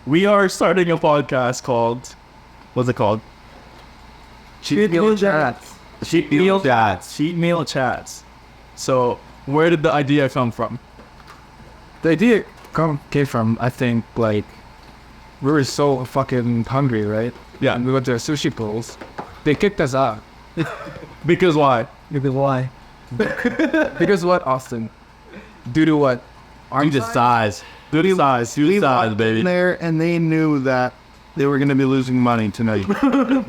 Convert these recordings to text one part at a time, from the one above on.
We are starting a podcast called, what's it called? Cheat meal chats. Cheat meal chats. Cheat meal chats. So, where did the idea come from? The idea came from, I think, like, we were so fucking hungry, right? Yeah. And we went to a sushi pools. They kicked us out. Because why? Because why? Because what, Austin? Due to what? Due to size. Due to size, baby. In there, and they knew that they were going to be losing money tonight.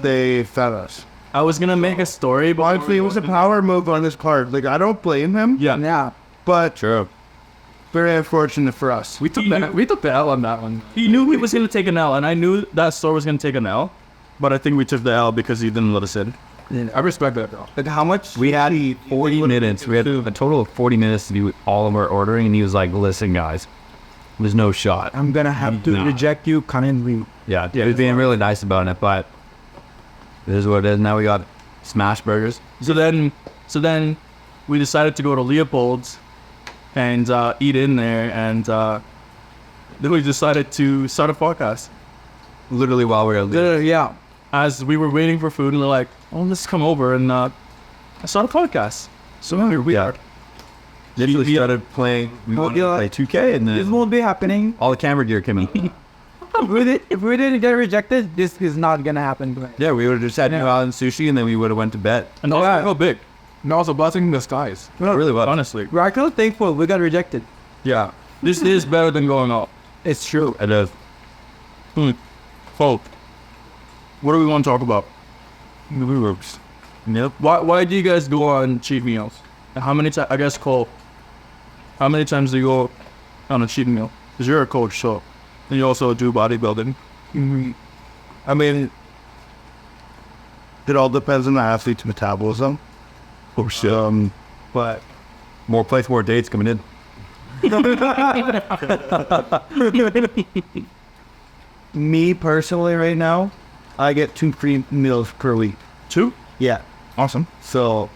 They fed us. I was gonna make a story, but Honestly, it was a power move on his part. Like, I don't blame him. yeah. But True. very unfortunate for us. We took the L on that one. He knew he was gonna take an L, and I knew that store was gonna take an L, but I think we took the L because he didn't let us in. I respect that though. Like, how much? We had 40 minutes. We had a total of 40 minutes to do all of our ordering, and he was like, listen, guys, there's no shot. I'm gonna have to reject you kindly. Yeah, he was being really nice about it, but this is what it is. Now we got smash burgers. So then we decided to go to Leopold's and eat in there, and then we decided to start a podcast. Literally while we were leaving. Yeah. As we were waiting for food, and they're like, "Oh, let's come over and start a podcast." So here we are. Literally started playing. We wanted to play 2K, and This then won't be happening. all the camera gear came in. If we didn't get rejected, this is not gonna happen. Yeah, we would have just had Island Sushi, and then we would have went to bed. And also, how big? No, it's a blessing in disguise. Really what? Honestly, We're actually thankful we got rejected. yeah. This is better than going off. It's true. It is. So, what do we want to talk about? Nope. Why do you guys go on cheat meals? And how many times? I guess Cole. How many times do you go on a cheat meal? Because you're a coach, so and you also do bodybuilding. I mean, it all depends on the athlete's metabolism. Oh shit! But More plates, more dates coming in. me personally, right now, I get 2 free meals per week. 2? Yeah. Awesome. So,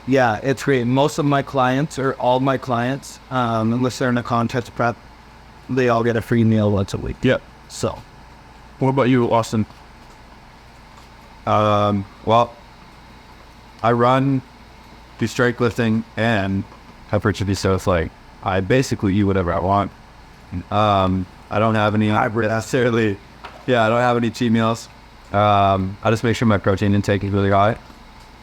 yeah, it's great. Most of my clients, or all my clients, unless they're in a contest prep, they all get a free meal once a week. Yeah. So, What about you, Austin? Well, I run, do strength lifting, and hypertrophy, so it's like I basically eat whatever I want. I don't have any necessarily. Yeah, I don't have any cheat meals. I just make sure my protein intake is really high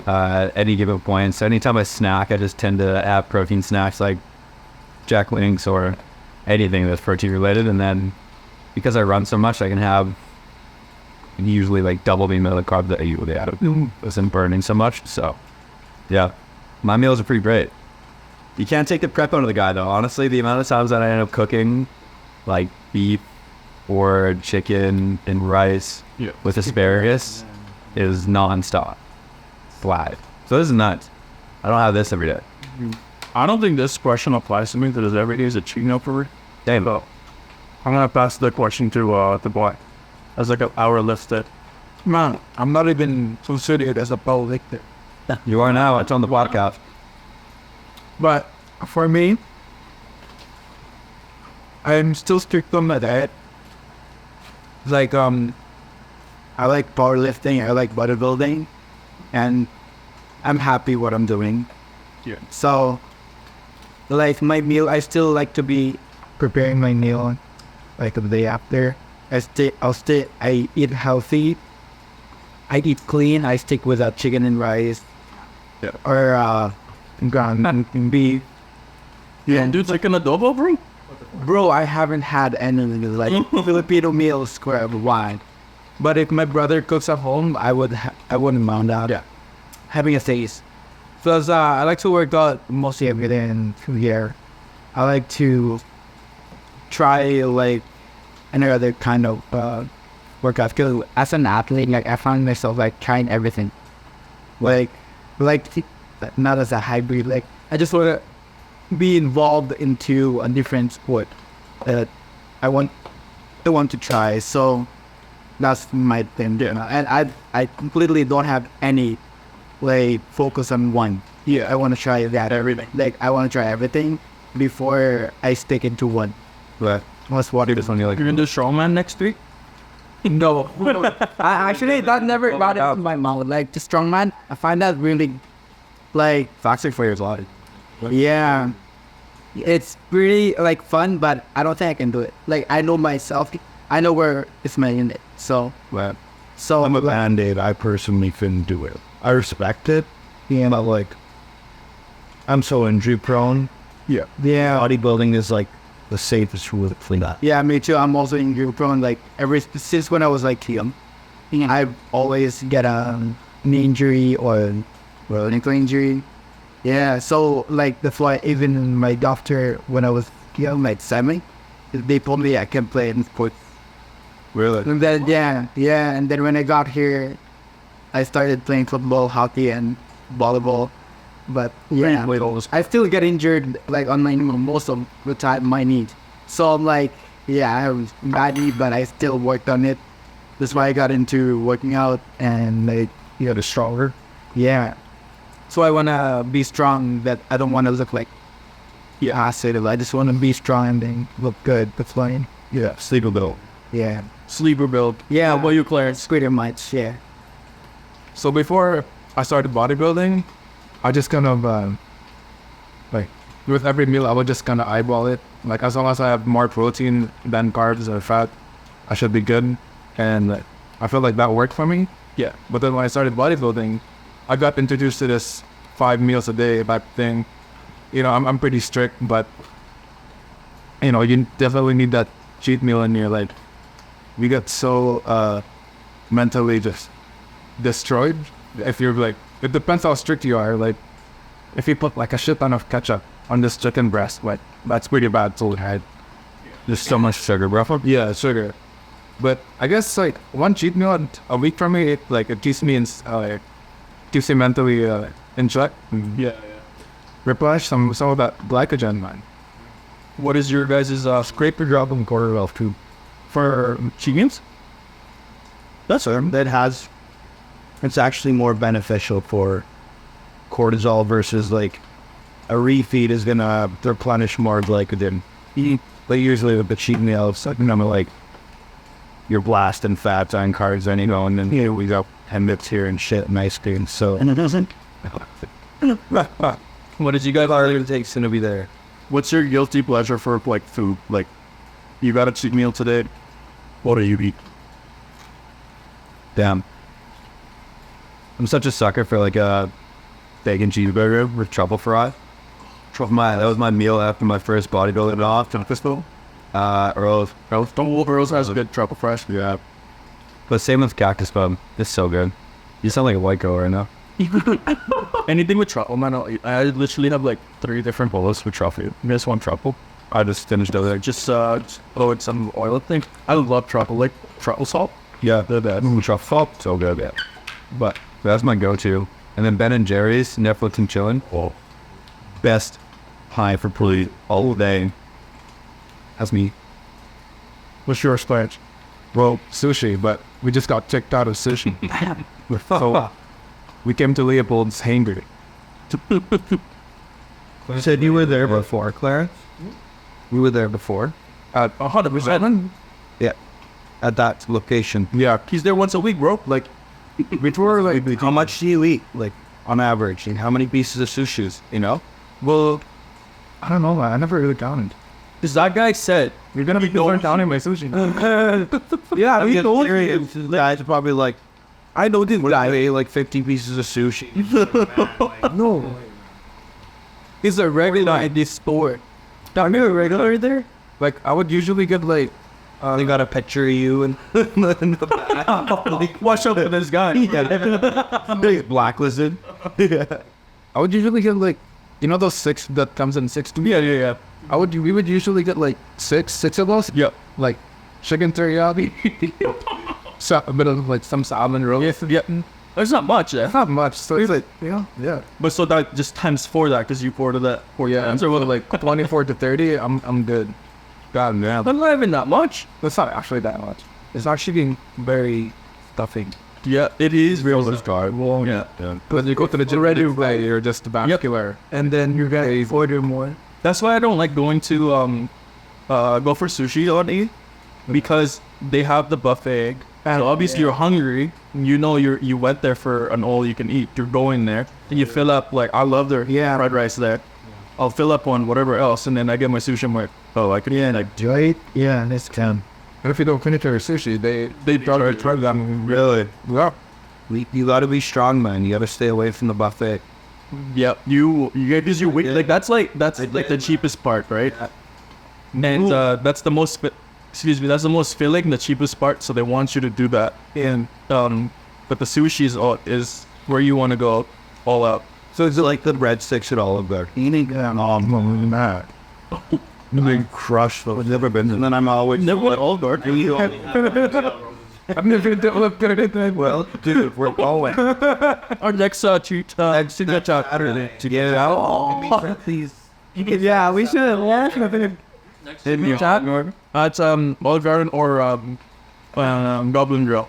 at any given point. So anytime I snack, I just tend to have protein snacks like Jack Links or anything that's protein related. And then because I run so much, I can have usually like double the amount of carbs that I usually have. Isn't burning so much. So yeah, my meals are pretty great. You can't take the prep out of the guy though. Honestly, the amount of times that I end up cooking like beef or chicken and rice with asparagus is non-stop. Flat. So this is nuts. I don't have this every day. I don't think this question applies to me because every day is a cheat meal for me. Damn. So I'm gonna pass the question to the boy. As like an hour lifted. Man, I'm not even considered as a powerlifter. You are now. It's on the podcast. But for me, I'm still strict on my diet. Like, I like powerlifting, I like bodybuilding, and I'm happy what I'm doing. Yeah. So, like my meal, I still like to be preparing my meal, like the day after. I eat healthy. I eat clean. I stick with chicken and rice. Yeah. Or ground beef. Yeah, do chicken adobo, bro? Bro, I haven't had anything like Filipino meals square of wine. But if my brother cooks at home, I wouldn't mind that. Yeah. Having a taste. Plus, I like to work out mostly every day in here. I like to try like another kind of workout. Because as an athlete, like I found myself like trying everything. Like not as a hybrid. Like I just want to be involved into a different sport that I want to try. So that's my thing. Yeah. And I completely don't have any like focus on one. Yeah, I want to try that everything. Like I want to try everything before I stick into one. But Unless water. This one you like. You're gonna do strongman next week? No. Actually, that never brought it to my mouth. Like, the strongman, I find that really, like, Toxic for your life. yeah. It's really, like, fun, but I don't think I can do it. Like, I know myself. I know where it's my unit. So, But so I'm a like, band-aid. I personally couldn't do it. I respect it, yeah. but like, I'm so injury prone. Yeah. Yeah. Bodybuilding is like the safest route for that. Yeah, me too. I'm also injury prone. Like, since when I was like young, I always get an injury or an ankle injury. Yeah, so like that's why even my doctor when I was young, like 7, they told me I can play in sports. Really? And then yeah, and then when I got here, I started playing football, hockey, and volleyball. But yeah, I still get injured like on my most of the time my knee. So I'm like, yeah, I have bad knee, but I still worked on it. That's why I got into working out and like You got stronger. yeah. So I wanna be strong. That I don't wanna look like passive. I just wanna be strong and then look good. That's fine. Yeah, sleeper build. Yeah. Sleeper build. Yeah. How about you, Clarence? Pretty much. Yeah. So before I started bodybuilding, I just kind of like with every meal I would just kind of eyeball it. Like as long as I have more protein than carbs or fat, I should be good. And I feel like that worked for me. Yeah. But then when I started bodybuilding, I got introduced to this 5 meals a day type thing. You know, I'm pretty strict, but you know, you definitely need that cheat meal in your life. We get so mentally just destroyed if you're like, it depends how strict you are. Like if you put like a shit ton of ketchup on this chicken breast, like that's pretty bad. So There's so much sugar, bro. yeah, sugar. But I guess like one cheat meal a week for me, it keeps me in keeps me mentally in check. Yeah. Replenish some of that glycogen, man. What is your guys' Scrape your drop and quarter off too. for cheat meals? That's it. That has. It's actually more beneficial for cortisol versus like a refeed is gonna replenish more glycogen. But usually with the cheat meal, it's like, like you're blasting fats on carbs and and then we got 10 bits here and shit and ice cream. So And it doesn't. What did you guys? it takes to be there. What's your guilty pleasure for like food? Like, you got a cheat meal today. What do you eat? Damn. I'm such a sucker for like a bacon cheeseburger with truffle fry. That was my meal after my first bodybuilding off. Earl's. Earl's has a good truffle fresh. Yeah. But same with Cactus Pub. It's so good. You sound like a white girl right now. Anything with truffle, man. I'll eat. I literally have like 3 different bowls with truffle. You just want truffle? I just finished over there. Just throw in some oil. I think I love truffle, like truffle salt. Yeah. They're bad. Truffle. So good. Yeah. But that's my go-to. And then Ben and Jerry's, Netflix and chillin'. Oh, Best high for pretty all day. That's me. what's yours, Clarence? Well, sushi, but we just got kicked out of sushi. So we came to Leopold's hangry. You said you were there before, Clarence? You were there before? At 100%. Yeah. At that location. Yeah, he's there once a week, bro. Like, we were like, How much do you eat, like, on average? And how many pieces of sushis, well, I don't know, man. I never really counted. Because that guy said, you're going to be going down in my sushi. Yeah, we told you. Guys are probably like, I know this I guy. ate like 50 pieces of sushi. No. He's a regular in this store. Are you a regular there? Like, I would usually get like, They got a picture of you and in the back. watch out for this guy. He's blacklisted. I would usually get like, you know those 6 that comes in 6 too? Yeah. We would usually get like 6 of those. Yeah. Like chicken teriyaki. So a bit of like some salmon roll. Yeah. There's not much there. Not much. So it's like, yeah. But so that just times 4 that because you ordered that 4 times. So like 24 to 30, I'm good. God damn. But not even that much. That's not actually that much. It's actually very stuffing. Yeah, it is real carb. Well, yeah. But you go to the gym ready, you're just vascular. And then you're gonna order more. That's why I don't like going to go for sushi on E because they have the buffet. And obviously you're hungry. You know you went there for an all you can eat. You're going there and you fill up. Like I love their fried rice there. I'll fill up on whatever else, and then I get my sushi. I'm like, oh, I could enjoy it. Yeah, this can. And if you don't finish your sushi, they try them. Really? Yeah. You got to be strong, man. You got to stay away from the buffet. Yeah, you because you wait. Like that's like the cheapest part, right? And that's the most. That's the most filling, the cheapest part. So they want you to do that. And but the sushi is where you want to go all out. So is it like the breadsticks at Olive Garden? Eating Mad. being crushed. I've never been. And then I'm always Never went Olive Garden. I've never been to Olive Garden. Well, dude, we're going. Our next treat. Next Saturday to get out. Please. Yeah, we should. It's Olive Garden or Goblin Grill.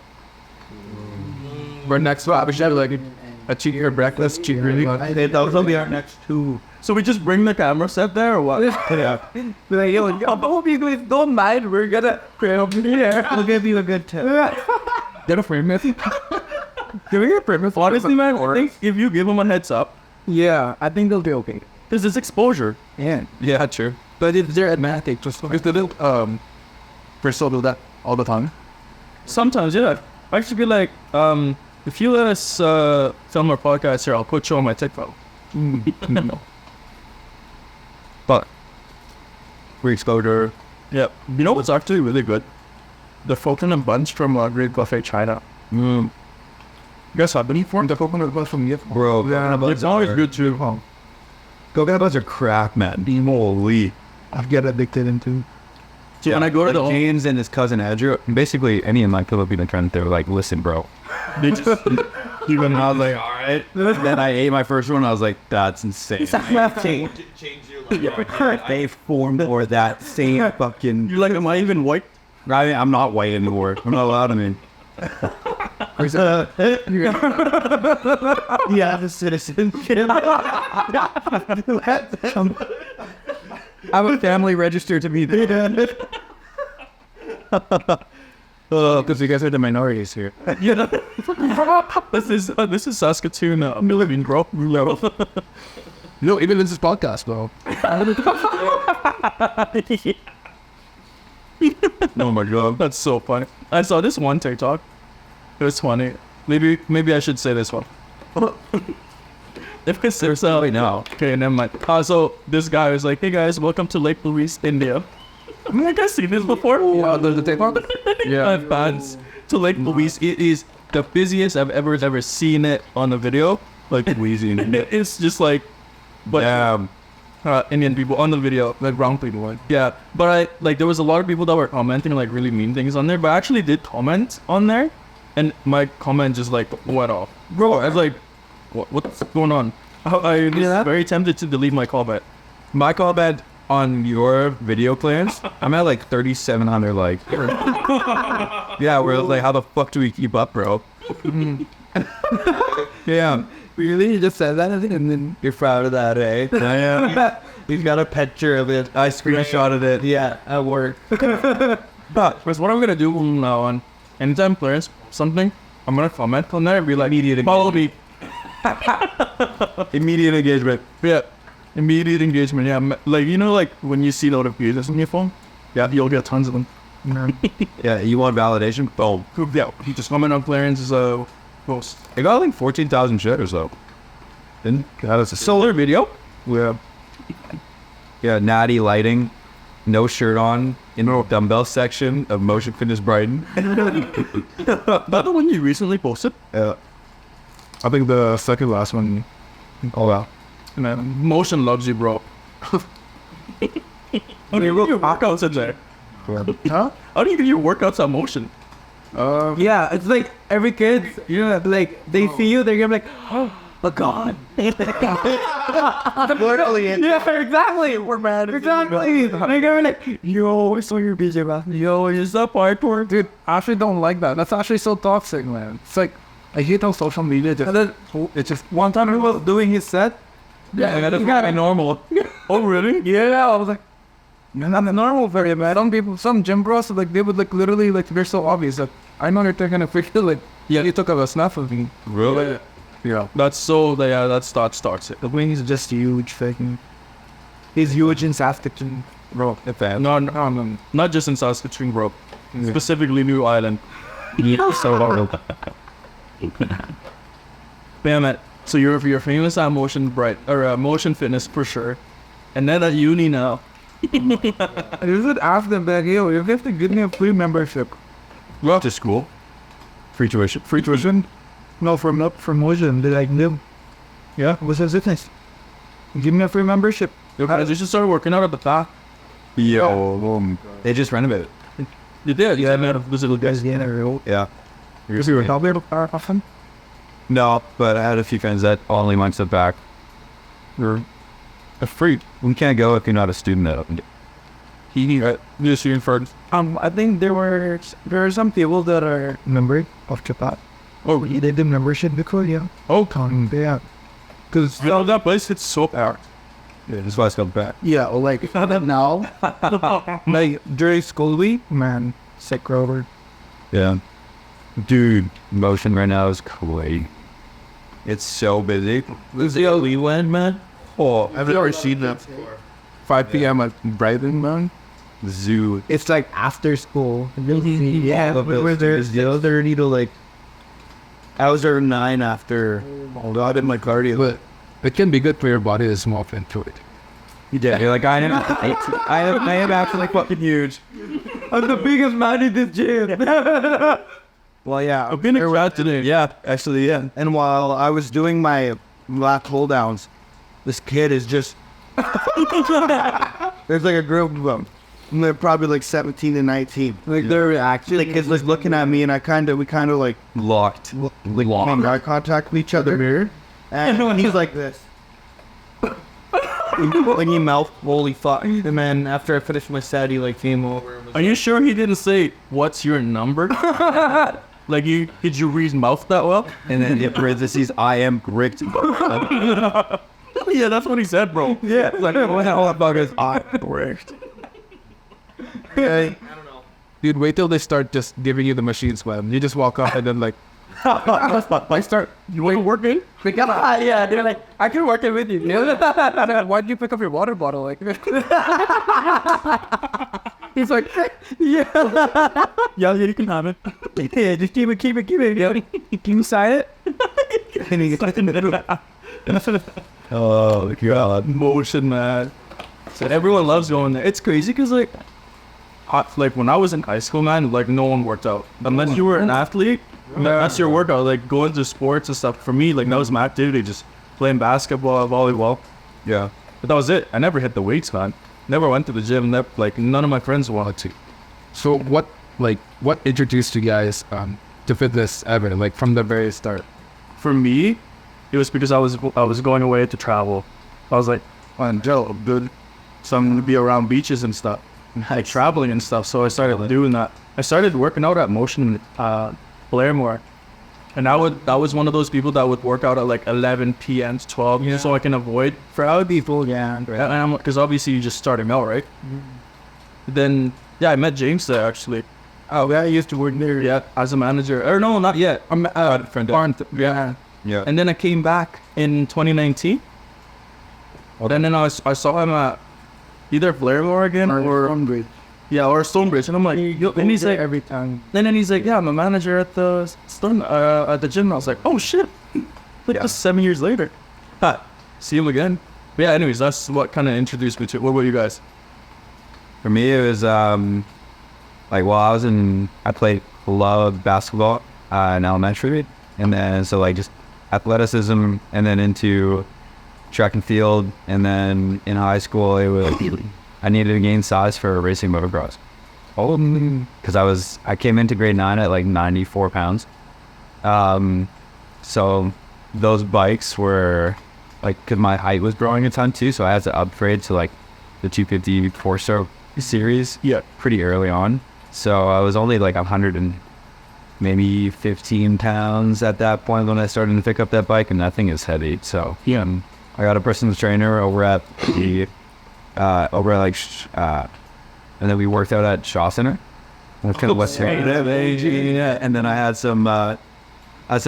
We're next spot. We should have like a cheat your breakfast, cheat really. Those will be our next two. So we just bring the camera set there or what? Yeah. Be like, yo, I hope you guys don't mind. We're gonna film here. We'll give you a good tip. Get a frame it. Can we get a frame it? Honestly, man, I think if you give them a heads up, Yeah, I think they'll be okay. because it's exposure. Yeah. Yeah, true. But it's their advantage. Just Because they don't Bristol do that all the time. Sometimes, yeah. I actually feel like, if you let us film our podcast here, I'll put you on my TikTok. No. But free exposure. Yeah. You know what's actually really good? The coconut bunch from Great Buffet China. You guys have been formed the coconut bus from Yip. Bro, It's always good too. coconut buds are crack, man. Holy. I get addicted into. So when I go to the James and his cousin Andrew, basically any of my Filipino friends, they were like, listen, bro. they just, Even I was like, all right. Then I ate my first one. I was like, that's insane. They formed for that same fucking. you're like, am I even white? I mean, I'm not white anymore. I'm not allowed. I mean, Yeah, the citizenship. I have a family registered to be there. Because you guys are the minorities here. Yeah. this is Saskatoon, living, bro. No, even this is podcast, bro. Oh my god, that's so funny. I saw this one TikTok. It was funny. Maybe I should say this one. If it's there's wait, no. Okay, never mind. So this guy was like, "Hey guys, welcome to Lake Louise, India." I mean, I've seen this before. Yeah, the TikTok? Yeah. I've fans to Lake Louise. It is the busiest I've ever seen it on a video. Like Wheezy. it's just like, but Indian people on the video, like brown people. Like, yeah, but there was a lot of people that were commenting like really mean things on there. But I actually did comment on there, and my comment just like went off. Bro, I was like, what's going on? I was very tempted to delete my comment. My comment on your video plans, I'm at like 3,700 likes. Yeah, we're like, how the fuck do we keep up, bro? Yeah. Really? Just said that, and then You're proud of that, eh? I am. We've got a picture of it. I screenshotted it. Yeah, at work. But what I'm gonna do from now on, anytime players something, I'm gonna comment on there and be like, follow me. Immediate engagement. Yeah, immediate engagement. Yeah, like like when you see notifications on your phone, yeah, you'll get tons of them. Yeah, you want validation? Boom. Yeah, you just comment on Clarence's post. It got like 14,000 shares though. Didn't that is a Solar video. yeah. Yeah, natty lighting, no shirt on, in the dumbbell section of Motion Fitness Brighton. That the one you recently posted. I think the second last one. Oh wow. Man, Motion loves you, bro. How do you get your workouts in there? Huh? How do you get your workouts on Motion? yeah, it's like every kid, like they see you, they're gonna be like, oh god. Yeah, exactly. We're mad. Exactly. They're gonna be like, yo, I saw your video about Yo, is that parkour? Dude, I actually don't like that. That's actually so toxic, man. It's like, I hate how social media just... And then It's just... one time he was doing his set. Yeah, that's gotta be normal. Oh, really? Yeah, I was like, not normal for him. Some people, some gym bros, like they would like literally like they're so obvious. Like I know they're taking a picture. Like you took a snap of me. Really? Yeah. That's so. Yeah, that's that starts it. The wings are just huge. Fucking. He's huge in Saskatoon, bro. No, not just in Saskatoon, bro. Specifically New Island. So horrible. Bam it. So you're famous at motion fitness for sure, and then at uni now. You should ask them that, yo, you have to give me a free membership. Well, to school. Free tuition. Free tuition? No, from motion. They like live. Yeah, what's his fitness? Give me a free membership. You should start working out at the back. Yo, they just renovated. You did? Yeah, man. Visit guys. Yeah. Because you were helping often? No, but I had a few friends that only went to the back. You're free. We can't go if you're not a student at it. You're student first. I think there are some people that are member of Japan. Oh, They did membership before, yeah. oh, come. Yeah. Because that place, it's so packed. Yeah, that's why it's called back. Yeah, like now, like during school week, man, sick Robert. Yeah. Dude, motion right now is crazy. It's so busy. We went, man. Oh, I've never seen that. 5 p.m. at Brighton, man. zoo. It's like after school. Yeah, we were there. It's 30 to like. I was there 9 after. Oh God, in my cardio. But it can be good for your body to smoke into it. You did. You're like, I am actually fucking huge. I'm the biggest man in this gym. Well, yeah. I've been around today. Yeah, actually, yeah. And while I was doing my lap hold downs, this kid is just. There's like a group of them. And they're probably like 17 and 19. Like they're actually The kid's like looking at me, and we kind of like Locked. made eye contact with each other. And he's like this. Like he mouth, holy fuck. And then after I finished my set, he like came over. And was Are you sure he didn't say, "What's your number"? Like, did you read mouth that well? And then in parentheses, I am gripped. Yeah, that's what he said, bro. yeah, like what the hell about his eye bricked. Okay. Dude, wait till they start just giving you the machine swim. You just walk up and then like, I start. You want to work in? yeah, they're like, I can work it with you. Why did you pick up your water bottle? Like, He's like, yeah, you can have it. Yeah, just keep it. Yeah. Can you sign it? Oh, God. Motion, man. So everyone loves going there. It's crazy because like when I was in high school, man, like no one worked out unless you were an athlete. That's your workout. Like going to sports and stuff. For me, like that was my activity. Just playing basketball, volleyball. Yeah. But that was it. I never hit the weights, man. Never went to the gym. Like none of my friends wanted to. so what introduced you guys to fitness ever? Like from the very start. For me, it was because I was going away to travel. I was like, man, Joe, good. So I'm gonna be around beaches and stuff, like traveling and stuff. So I started doing that. I started working out at Motion Blairmore, and that was one of those people that would work out at like 11 p.m. to 12, so I can avoid crowd people. Yeah. Because obviously you're just starting out, right? Then I met James there actually. Oh, yeah, I used to work there. Yeah, as a manager. Or no, not yet. I'm Yeah. Yeah. And then I came back in 2019. And then I saw him at either Blairmore again or Stonebridge. And I'm like, and he's like, every time. and then he's like, yeah, I'm a manager at the at the gym. And I was like, oh shit, like just 7 years later. See him again. But yeah, anyways, that's what kind of introduced me to it. What about you guys? For me, it was like while I played love basketball in elementary, and then so like just athleticism, and then into track and field, and then in high school it was I needed to gain size for racing motocross. Oh, because I came into grade 9 at like 94 pounds. So those bikes were like, because my height was growing a ton too, so I had to upgrade to like the 250 4-stroke series pretty early on. So I was only like 100 and maybe 15 pounds at that point when I started to pick up that bike, and that thing is heavy. So I got a personal trainer over at the over like, and then we worked out at Shaw Center. That's kind of West yeah. And then I had some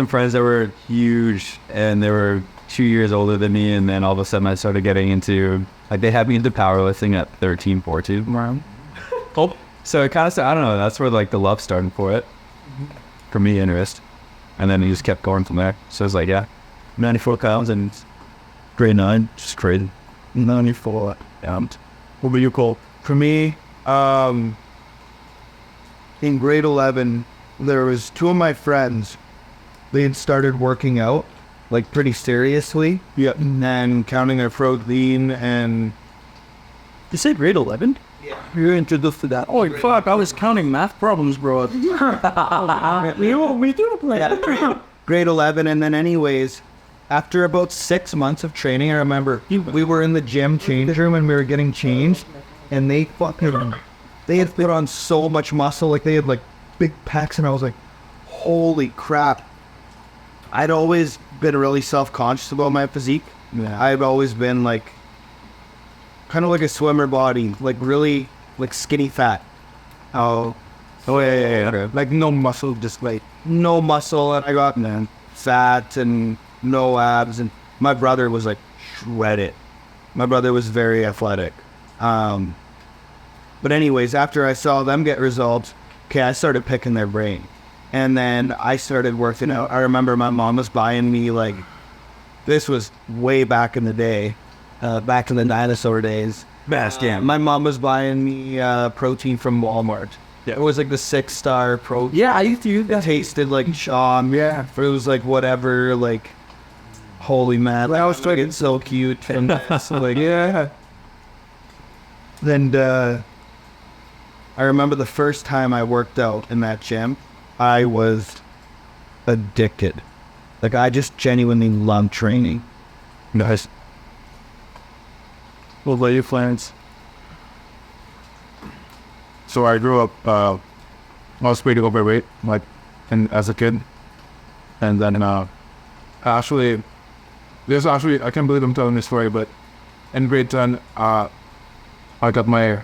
friends that were huge, and they were 2 years older than me. And then all of a sudden, I started getting into like they had me into powerlifting at 13, 14. Wow. Oh, so it kind of I don't know. That's where like the love started for it, for me, interest, and then it just kept going from there. So it's like 94 pounds and grade 9, just crazy. 94. What about you, Cole? For me, in grade 11, there was 2 of my friends. They had started working out, like pretty seriously. Yeah. And counting their protein and... You said grade 11? Yeah. You're introduced to that. Oh, fuck. I was counting math problems, bro. we do play. Grade 11, and then anyways, after about 6 months of training, I remember we were in the gym change room and we were getting changed, and they had put on so much muscle, like they had like big pecs, and I was like, holy crap. I'd always been really self-conscious about my physique. Yeah. I've always been like, kind of like a swimmer body, like really like skinny fat. Oh yeah. Like no muscle, just like No muscle, and I got fat and no abs, and my brother was like shredded. My brother was very athletic. But anyways, after I saw them get results, I started picking their brain. And then I started working out. I remember my mom was buying me, like, this was way back in the day, back in the dinosaur days. My mom was buying me protein from Walmart. Yeah. It was like the 6-star protein. yeah, I used to use that. Tasted like Sean. Yeah. It was like whatever, like, holy man. I was looking so cute. And so like, Yeah. then I remember the first time I worked out in that gym, I was addicted. Like, I just genuinely loved training. nice. What about you, Clarence? So I grew up, I was pretty overweight, like, as a kid. And then, I can't believe I'm telling this story, but in grade 10, I got my,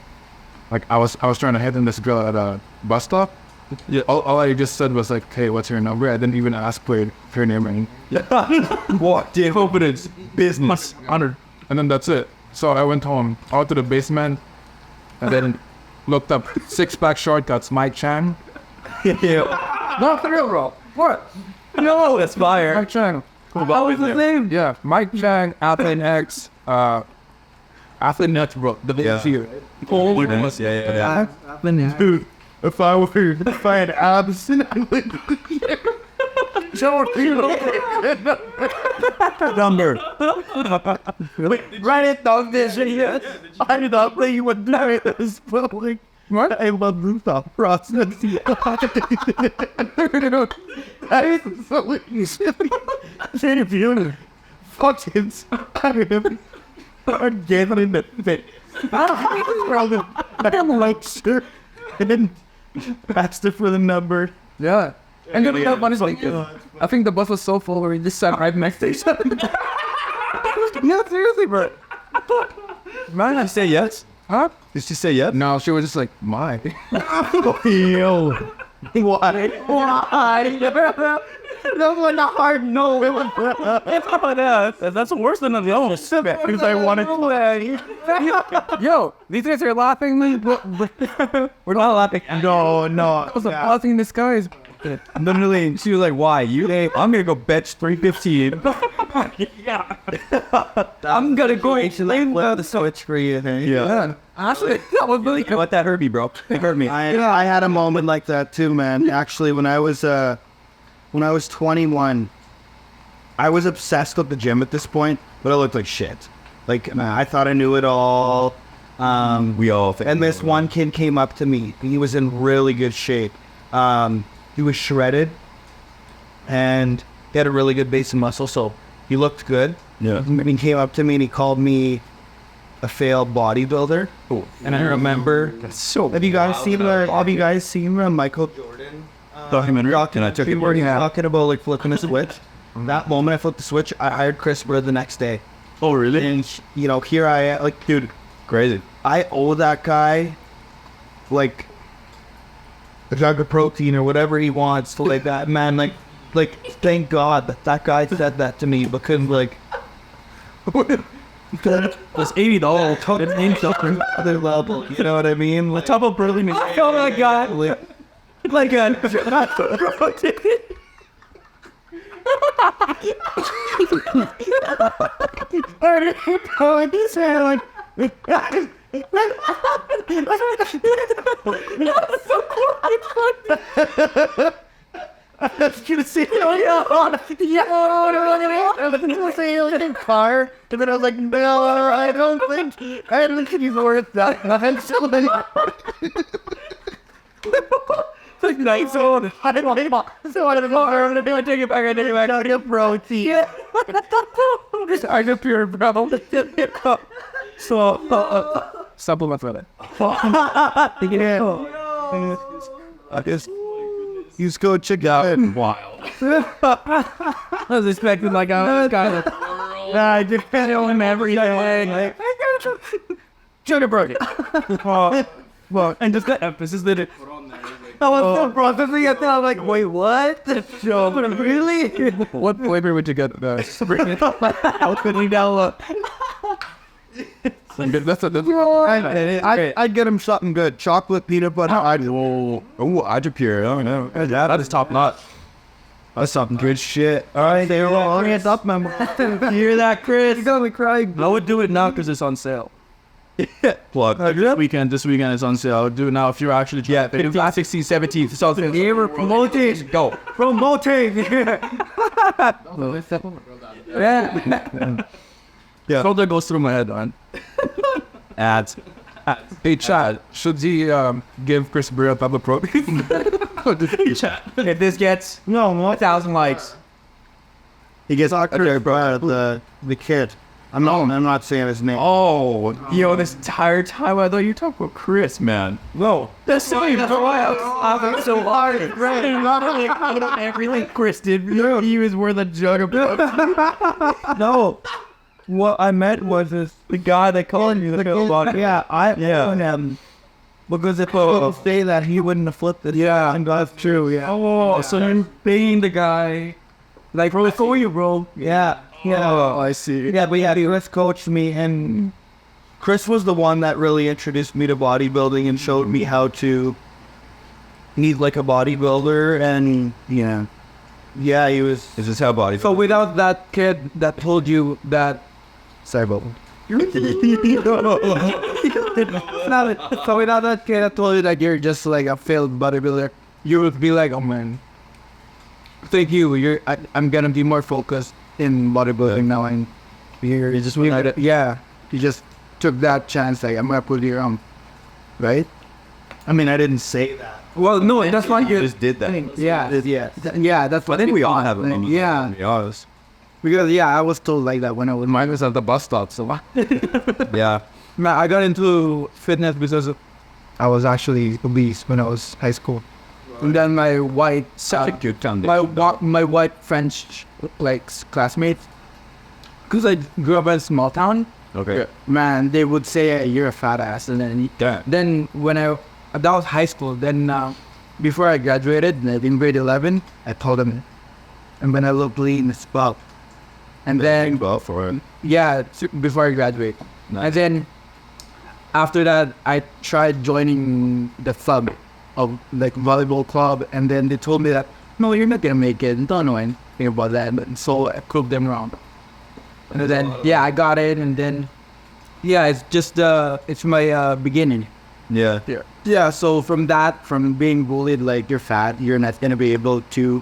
like, I was trying to hit in this girl at a bus stop. Yeah. All I just said was like, hey, what's your number? I didn't even ask for her name. And Walked in. Confidence. Business. Honored. And then that's it. So I went home, out to the basement, and then looked up 6-pack shortcuts, Mike Chang. Not for real, bro. What? No, that's fire. Mike Chang. What was his name? Yeah, Mike Chang, Athlete X, Athlete X, bro. The biggest here. Oh, Yeah. Dude, if I had abs, I would... Number. Write it down this year. I thought that you would know this, but like, What? I love rooftop process. that is so easy. Interviewing fucking I'm gathering the fit. I'm like, sir. And then asked her for the number. Yeah. And then the one is like, I think the bus was so full where we just sat right next to each other. No, seriously, bro. Man, I say yes. Huh? Did she say yes? No, she was just like, my. Yo. Why? That was a hard no. It was That's worse than the other. Because I wanted to. Yo, these guys are laughing. We're not laughing. No. That was a blessing in disguise. Literally, she was like, why? I'm gonna go bench 315. I'm gonna go Explain the switch for you. Yeah. Actually, that was really good. Let that hurt me, bro. It hurt me. I had a moment like that too, man. Actually, when I was 21, I was obsessed with the gym at this point, but I looked like shit. Like, I thought I knew it all. We all think. And this one kid came up to me. He was in really good shape. He was shredded, and he had a really good base of muscle, so he looked good. Yeah. And he came up to me and he called me a failed bodybuilder. And I remember. Have you guys seen the Michael Jordan Documentary. And I took it. where he's talking about like flipping a switch? That moment I flipped the switch, I hired Chris Bird the next day. Oh, really? And here I am, like, dude, Crazy. I owe that guy, like, a jug of protein or whatever he wants, like that, man. Like, thank God that guy said that to me, because, like, That's $80. It's named something. other level, you know what I mean? Like, Top of burly means. Oh my God. Like a That's gonna see car, and then I was like, no, I don't think he's worth that. And so then, like nice on. I don't want him. So I don't know. I'm gonna do it. Take it back. I take it back. No, you're protein. Just I just pure brother. So Supplement with it. I just, you go check out. Wild. I was expecting like I kind of. I just had him everything. Sugar broken. Well, and just the emphasis that it. I was still processing it. I was like, wait, what? Really? What flavor would you get? I was putting down. I'd get him something good. Chocolate, peanut butter. Oh, Ajapure. I don't know. That's top notch. That's something good shit. All right, they were all hands up, man. You hear that, Chris? You got me crying. I would do it now because it's on sale. Plug. This weekend it's on sale. I would do it now if you're actually 15, 16, 17. It's on sale. Yeah, we're promoting. Go. Promoting. Yeah. So that goes through my head, man. Ads. Hey, Chad, should he give Chris Beer a public protein? If this gets 1,000 likes, He gets the kid. I'm not saying his name. Oh, this entire time I thought you were talking about Chris, man. no. That's so I'm so hard. Everything Chris did, he was worth a jug of. No. What I meant was the guy that called you the about. Yeah, I own him. Because if I would say that, he wouldn't have flipped it. Yeah, and that's true. Yeah. Oh, so you're paying the guy. Like for you, bro. Yeah. Yeah. Oh, I see. Yeah, but yeah, Chris coached me, and Chris was the one that really introduced me to bodybuilding and showed me how to eat like a bodybuilder. And yeah, he was. Is this how body? so without that kid that told you that. Sorry, Bob. So without that kid that told you that you're just like a failed bodybuilder, you would be like, oh man, thank you. I'm gonna be more focused in bodybuilding now, and you just took that chance. Like I'm gonna put you on, right? I mean, I didn't say that. Well, no, that's why you just did that. Yeah, that's what. I think we all have thing. it. Yeah, To be honest. because I was told like that when I was. Mine was at the bus stop, so what? Yeah. Man, I got into fitness because I was actually obese when I was high school, and then my white Such a good foundation. my white French classmates, because I grew up in a small town. Okay. Man, they would say you're a fat ass, and then when that was high school. Then before I graduated in grade 11, I told them, and when I looked lean as fuck, and then for it. before I graduate, Nice. and then after that I tried joining the club of like volleyball club, and then they told me that no, you're not gonna make it. Don't know anything about that, and so I proved them wrong. And then I got it, and then it's just it's my beginning. Yeah. Yeah, so from being bullied like you're fat, you're not gonna be able to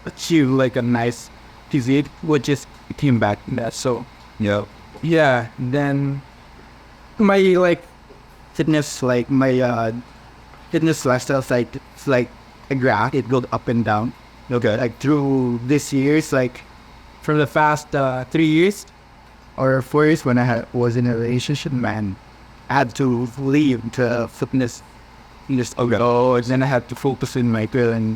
achieve like a nice physique, which is came back in that. So Yep. then my fitness fitness lifestyle it's like a graph. It goes up and down. Okay. Like through this years, like from the past 3 years or 4 years when I was in a relationship, man, I had to leave to fitness industry. Okay. Oh, and then I had to focus in my girl and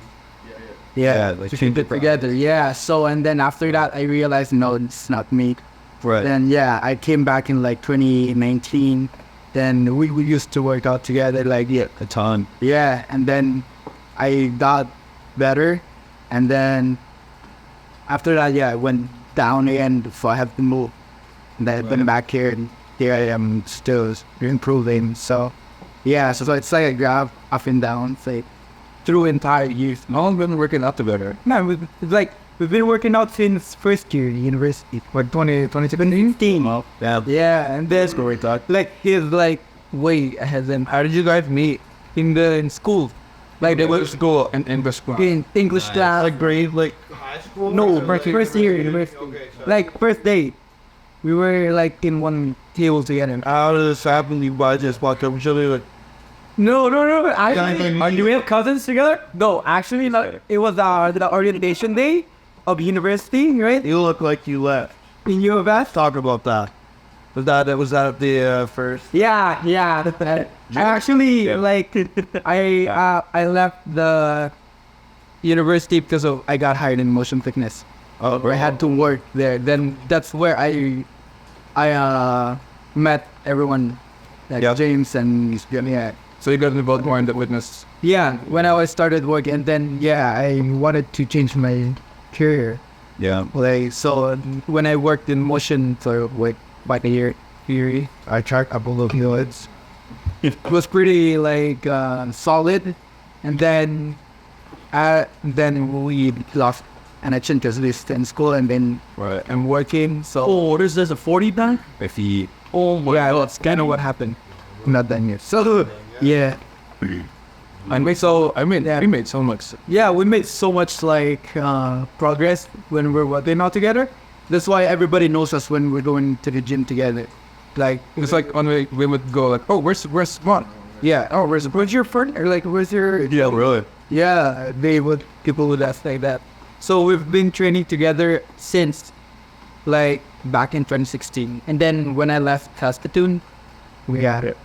like to change keep it together. Yeah. So and then after that, I realized no, it's not me. Right. Then I came back in like 2019, Then we used to work out together, like, yeah, A ton. yeah. And then I got better. And then after that, yeah, I went down again, so I have to move. And then I've been back here, and here I am still improving. So, yeah, so it's like a graph up and down, like, through entire youth. How long been working out together? No, we've been working out since first year university. Like 2017? 15. Yeah, and then Great talk. like he's like way ahead than. How did you guys meet in school? Like they were School and English class. in English class. Like grade, like No, first year university. Like first day, we were like in one table together. out of this happened, you guys just walked up each other like, No. Actually, do we have cousins together? no. Actually, like, it was the orientation day of university, right? You look like you left. In U of S. Talk about that. Was that the first? Yeah. I actually like I left the university because I got hired in motion fitness. Oh, Where I had to work there. Then that's where I met everyone, like Yep. James and yeah. So you got involved more in the witness. Yeah, when I started working, and then yeah, I wanted to change my career. Yeah. Like so, when I worked in motion for like about a year, I tried a couple of kilos. it was pretty like solid, and then we lost and I changed this list in school, and then Right. I'm working. So Oh, there's a 40 band? If he, Oh my yeah, god. that's kind of what happened. I'm not done yet. So yeah, And we made so much. yeah, we made so much like progress when we're working out together. That's why everybody knows us when we're going to the gym together. Like It's like when we would go like, oh, where's Spawn? yeah, oh, where's your friend? Or like where's your yeah, really. yeah? People would ask like that. So we've been training together since like back in 2016, and then when I left Saskatoon, we got it.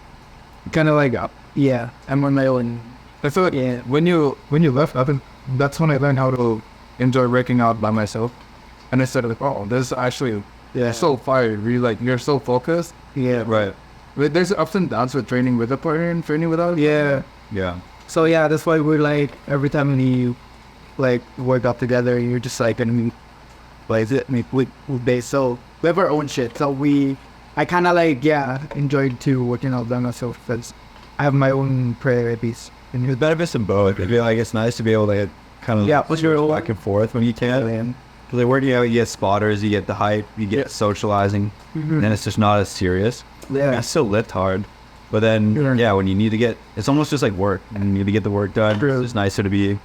Kind of like, Yeah, I'm on my own. I feel like Yeah. when you left, I think that's when I learned how to enjoy working out by myself. And I started like, oh, this is actually so fire. You're so focused. Yeah, Right. But there's ups and downs with training with a partner and training without. yeah. Yeah. So yeah, that's why we're like every time we like work out together, you're just like gonna meet with base. So we have our own shit. So I kind of like enjoyed to working out by myself because I have my own priorities. And There's benefits in both. I feel like it's nice to be able to kind of what's your own back and forth when you can. plan? Because like working out, you get spotters, you get the hype, you get socializing, and then it's just not as serious. Yeah, I still lift hard, but then when you need to get, it's almost just like work, and you need to get the work done. True. It's nicer to be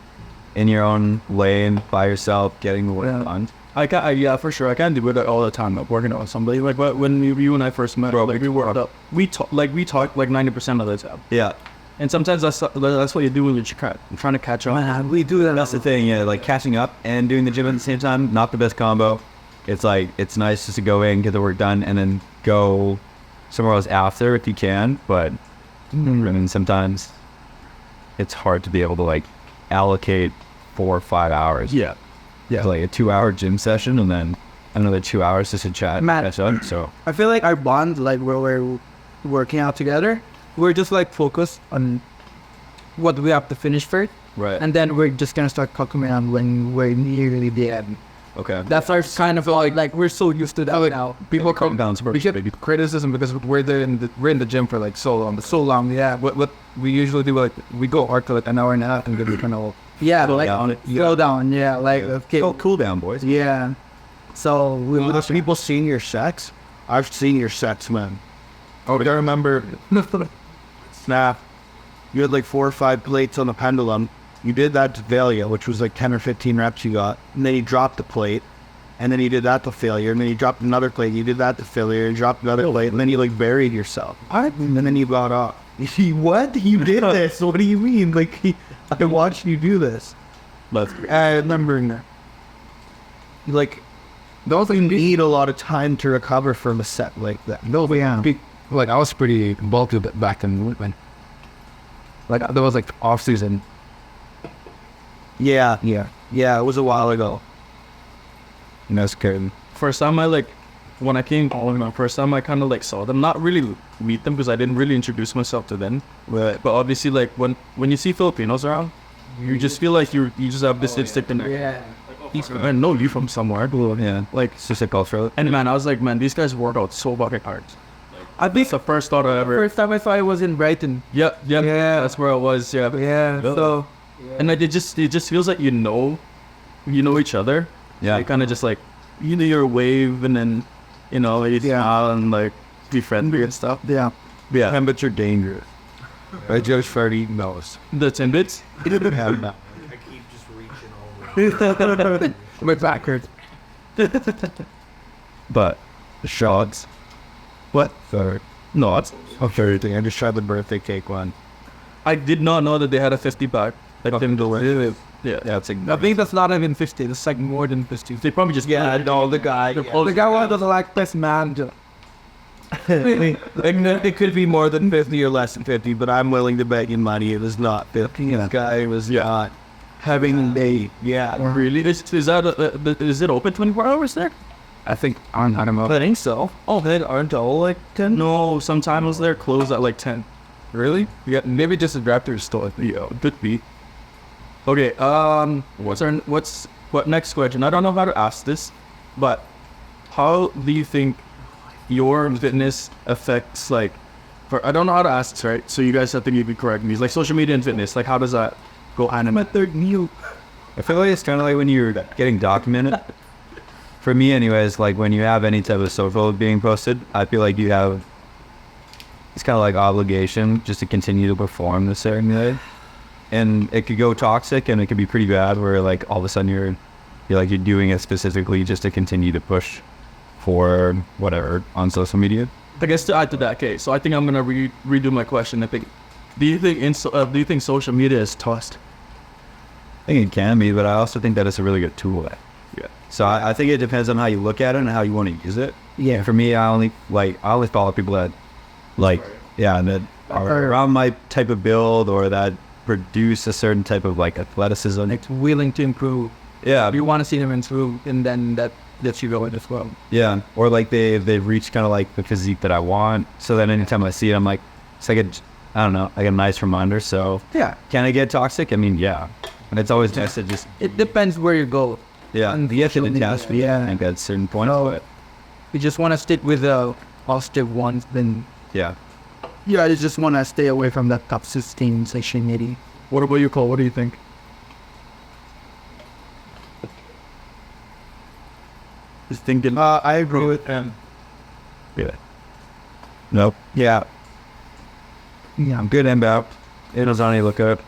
in your own lane by yourself, getting the work done. Yeah, for sure. I can't do it all the time. Like working out with somebody. Like when you and I first met, Bro, like we worked up. We talk like 90% of the time. Yeah, And sometimes that's what you do when you're trying to catch up. we do that. that's the thing. Yeah, like catching up and doing the gym at the same time, not the best combo. It's like it's nice just to go in, get the work done, and then go somewhere else after if you can. But I mean, sometimes it's hard to be able to like allocate 4 or 5 hours. Yeah. Yeah, like a 2-hour gym session and then another 2 hours just to chat, Matt. catch up. So I feel like our bond, like where we're working out together, we're just like focused on what we have to finish first, right, and then we're just gonna start talking around when we're nearly the end. okay, That's our kind of like we're so used to that now. People come down. we get criticism because we're in the gym for like so long. So long, yeah. What we usually do, like we go hard for like an hour and a half and then we kind of Yeah, like down. slow down. Yeah, like okay. cool down, boys. Yeah. So we Have people seen your sets? I've seen your sets, man. oh, I remember Snap. You had like 4 or 5 plates on the pendulum. You did that to failure, which was like 10 or 15 reps you got. And then you dropped the plate. And then you did that to failure. And then you dropped another plate. You did that to failure. You dropped another plate. And then you like buried yourself. And then you got off. What? You did this? What do you mean? Like, I watched you do this. I remember that. Like, don't you need a lot of time to recover from a set like that? No, yeah. like I was pretty bulky back then when like there was like off season. Yeah. Yeah. Yeah, it was a while ago. And that's good. First time I like when I came home my first time, I kind of like saw them, not really meet them because I didn't really introduce myself to them. Right. But obviously, like when you see Filipinos around, you just feel like you just have this instinct in there. Yeah. I know you from somewhere. Yeah. Like, It's just a cultural. and man, I was like, man, these guys work out so fucking hard. I think it's the first thought I ever. First time I saw it was in Brighton. Yeah, that's where it was. Yeah, Yeah. So. and like, it just feels like you know each other. Yeah. You kind of just like you do your wave and then you smile and like be friendly and stuff. Yeah. Yeah, Temperature dangerous. I just started eating those. the Timbits. Have that. My back hurts. But the shots. What? Sorry. No, it's, Everything. I just tried the birthday cake one. I did not know that they had a 50 pack. Like Tim Dillon. Yeah, Yeah, it's like I think that's not even 50. That's like more than 50. they probably just no, the guy. The guy was like best man. It could be more than 50 or less than 50, but I'm willing to bet you money it was not 50. Yeah. This guy was not having a Really? Is it open 24 hours there? I think I don't know. I think so. Oh, they aren't all like 10? No, sometimes they're closed at like 10. Really? Yeah, maybe just a Raptors store. Yeah, could be. Okay, what next question? I don't know how to ask this, but how do you think your fitness affects I don't know how to ask this, right? So you guys have to maybe correct me. Like social media and fitness, like how does that go hand in hand? third meal. I feel like it's kind of like when you're getting documented. For me, anyways, like when you have any type of social being posted, I feel like you have it's kind of like obligation just to continue to perform the certain way, and it could go toxic and it could be pretty bad. Where like all of a sudden you're doing it specifically just to continue to push for whatever on social media. I guess to add to that, okay. So I think I'm gonna redo my question. I think, do you think social media is tossed? I think it can be, but I also think that it's a really good tool. Yeah. So I think it depends on how you look at it and how you want to use it. Yeah. For me, I only follow people that that are around my type of build or that produce a certain type of like athleticism. Like willing to improve. Yeah. You want to see them improve, and then that lets you go in as well. Yeah. Or like they've reached kind of like the physique that I want. So then anytime I see it, I'm like, it's like a nice reminder. So Yeah. can I get toxic? I mean, yeah. And it's always nice to just It depends where you go. and you have to attach to Yeah. and at a certain point. But You just want to stick with the positive ones, then yeah. you just want to stay away from that toxic team social media. What about you, Cole? What do you think? Just thinking. I agree with him. Yeah. Nope. Yeah. Yeah. I'm good and bad. It was on a lookup.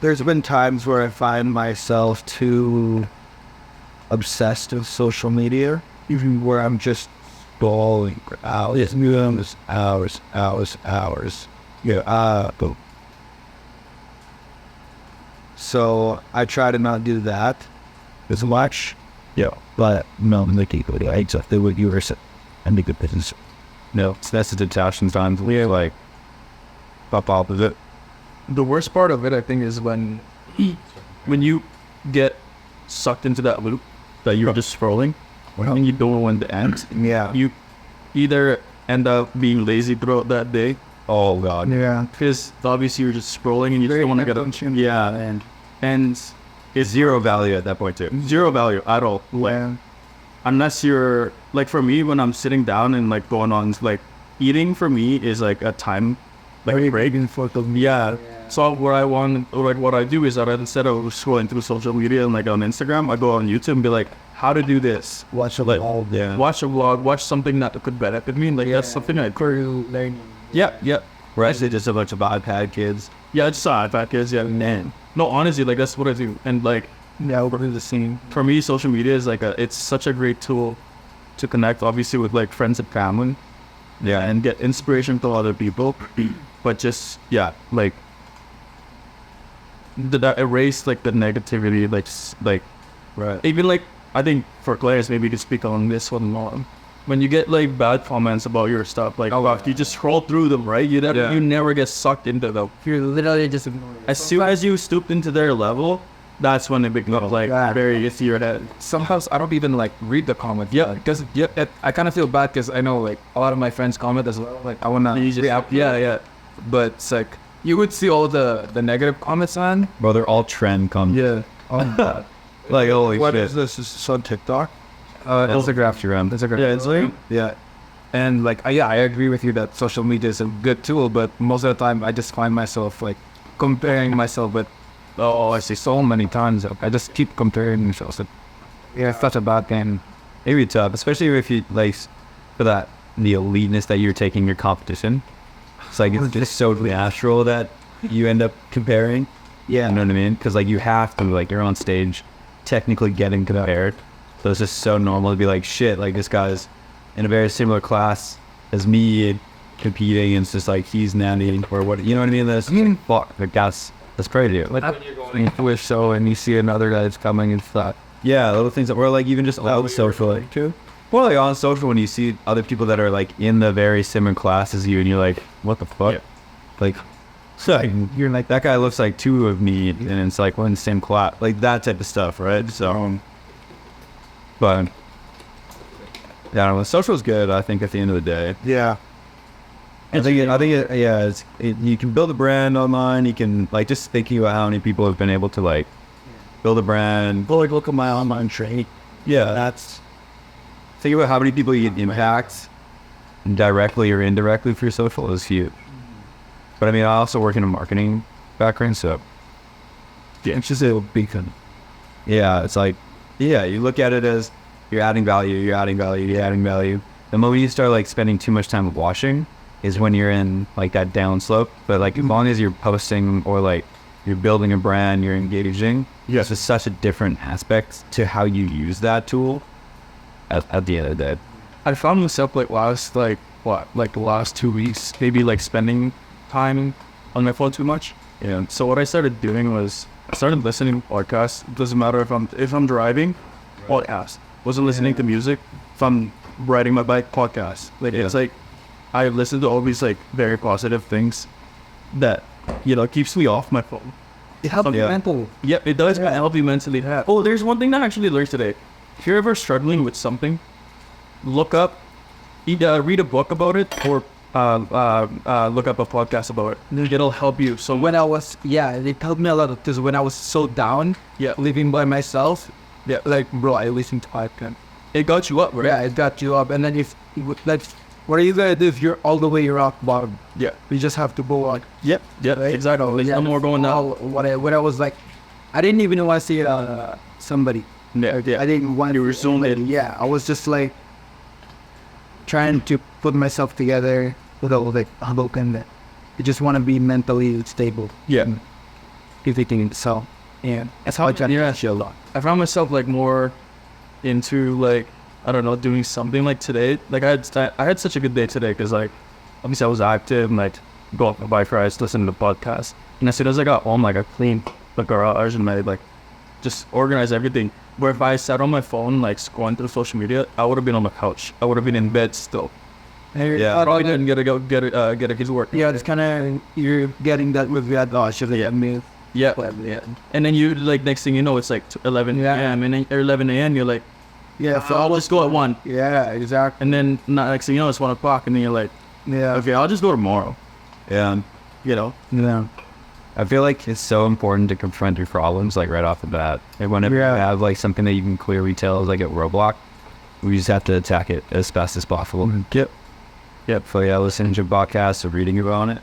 There's been times where I find myself too obsessed with social media, even where I'm just scrolling for hours. Yeah. Boom. So I try to not do that as much. Yeah. But no, the people I exactly what you were saying. And the good business. No, it's that's the detachment time. Yeah, like pop off of it. The worst part of it, I think, is when you get sucked into that loop that you're just scrolling and you don't know when to end. Yeah. You either end up being lazy throughout that day. Oh god. Yeah. Because obviously you're just scrolling and you just don't want to get up. Yeah, and It's zero value at that point too. zero value at all. Yeah. Unless you're like, for me, when I'm sitting down and like going on, like eating for me is like a time, like a break. Yeah. So what I do is that instead of scrolling through social media and like on Instagram, I go on YouTube and be like, how to do this. Watch a Like, yeah. watch a vlog, watch something that could benefit me. Like that's something I Learning. Yeah. Right? It's just a bunch of iPad kids. Yeah, I just saw iPad kids. Yeah, man. No, honestly, like that's what I do. And like, Yeah, we're the same. for me, social media is like it's such a great tool to connect, obviously, with like friends and family. Yeah, and get inspiration from other people. But just like that erase like the negativity, like Right. even like I think for Claire's, maybe you could speak on this one more. When you get like bad comments about your stuff, like you just scroll through them, right? You never get sucked into them. You're literally just ignoring it. As soon as you stooped into their level, that's when it becomes like very into your head. Sometimes I don't even like read the comment. Yeah. Because I kind of feel bad because I know like a lot of my friends comment as well. Like I wanna react. Yeah. But it's like you would see all the negative comments on. Bro, they're all trend comments. Yeah. Like, holy What shit. is this? Is this on TikTok? Instagram. Yeah, it's like Yeah. And like, I agree with you that social media is a good tool, but most of the time I just find myself like comparing myself with, I see so many times. I just keep comparing myself. So, yeah, it's such a bad thing. It'd be tough, especially if you like for that the eliteness that you're taking your competition. It's like it's just so natural that you end up comparing. Yeah. You know what I mean? Because like you have to, like, you're on stage, technically getting compared. So it's just so normal to be like, shit, like this guy's in a very similar class as me competing, and it's just like he's nanny or what, you know what I mean? That's fuck, like that's crazy. Like when you're going to a show and you see another guy that's coming and stuff. Yeah, little things that were like even just out socially too. Well, like on social when you see other people that are like in the very similar class as you, and you're like, what the fuck? Yeah. Like, so you're like, that guy looks like two of me, and it's like we're in the same class, like that type of stuff, right? So, but yeah, I don't know. Social's good, I think, at the end of the day. Yeah. You can build a brand online. You can, like, just thinking about how many people have been able to like build a brand. Well, like look at my online training. Yeah, That's think about how many people you can impact directly or indirectly for your social is huge. But I mean, I also work in a marketing background, so Yeah, it's just a beacon. yeah, it's like, yeah, you look at it as you're adding value. The moment you start like spending too much time washing is when you're in like that down slope. But like as long as you're posting or like you're building a brand, you're engaging, it's just such a different aspect to how you use that tool at the end of the day. I found myself like the last 2 weeks, maybe like spending time on my phone too much. Yeah. So what I started doing was I started listening to podcasts. It doesn't matter if I'm driving, podcast. Wasn't listening to music. If I'm riding my bike, podcast. Like it's like I listen to all these like very positive things that keeps me off my phone. It helps Yeah. mental. Yep, it does help you mentally. Oh, there's one thing that I actually learned today. If you're ever struggling with something, look up, read a book about it, or look up a podcast about it. It'll help you. So When I was, it helped me a lot because when I was so down, living by myself, like, bro, I listened to podcast. it got you up, right? Yeah, it got you up. And then what are you gonna do if you're all the way rock bottom? Yeah. You just have to go on. Yep. Yeah. Right? Exactly. There's no more going down. When I was like, I didn't even want to see somebody. Yeah. I didn't want to resume it. Yeah, I was just like trying to put myself together without like broken. I just want to be mentally stable. Yeah. Everything. So, yeah, that's how I try to chill a lot. I found myself like more into like, I don't know, doing something like today. Like I had such a good day today because like obviously I was active and like go up my bike rides, listen to the podcast. And as soon as I got home, like I cleaned the garage and I like just organized everything. Where if I sat on my phone like scrolling through social media, I would have been on the couch. I would have been in bed still. Yeah. I probably didn't get a his work. Yeah, it's kind of you're getting that with that. Oh, should I get me? Yeah. And then you like next thing you know it's like 11 a.m. and then or 11 a.m. You're like, Yeah, so I'll just go at 1. Yeah, exactly. And then next thing you know it's 1 o'clock and then you're like, Yeah. okay, I'll just go tomorrow. Yeah. Yeah. I feel like it's so important to confront your problems like right off the bat. And whenever you have like something that you can clearly tell is like a roadblock, we just have to attack it as fast as possible. Yep. So yeah, listening to podcasts or reading about it.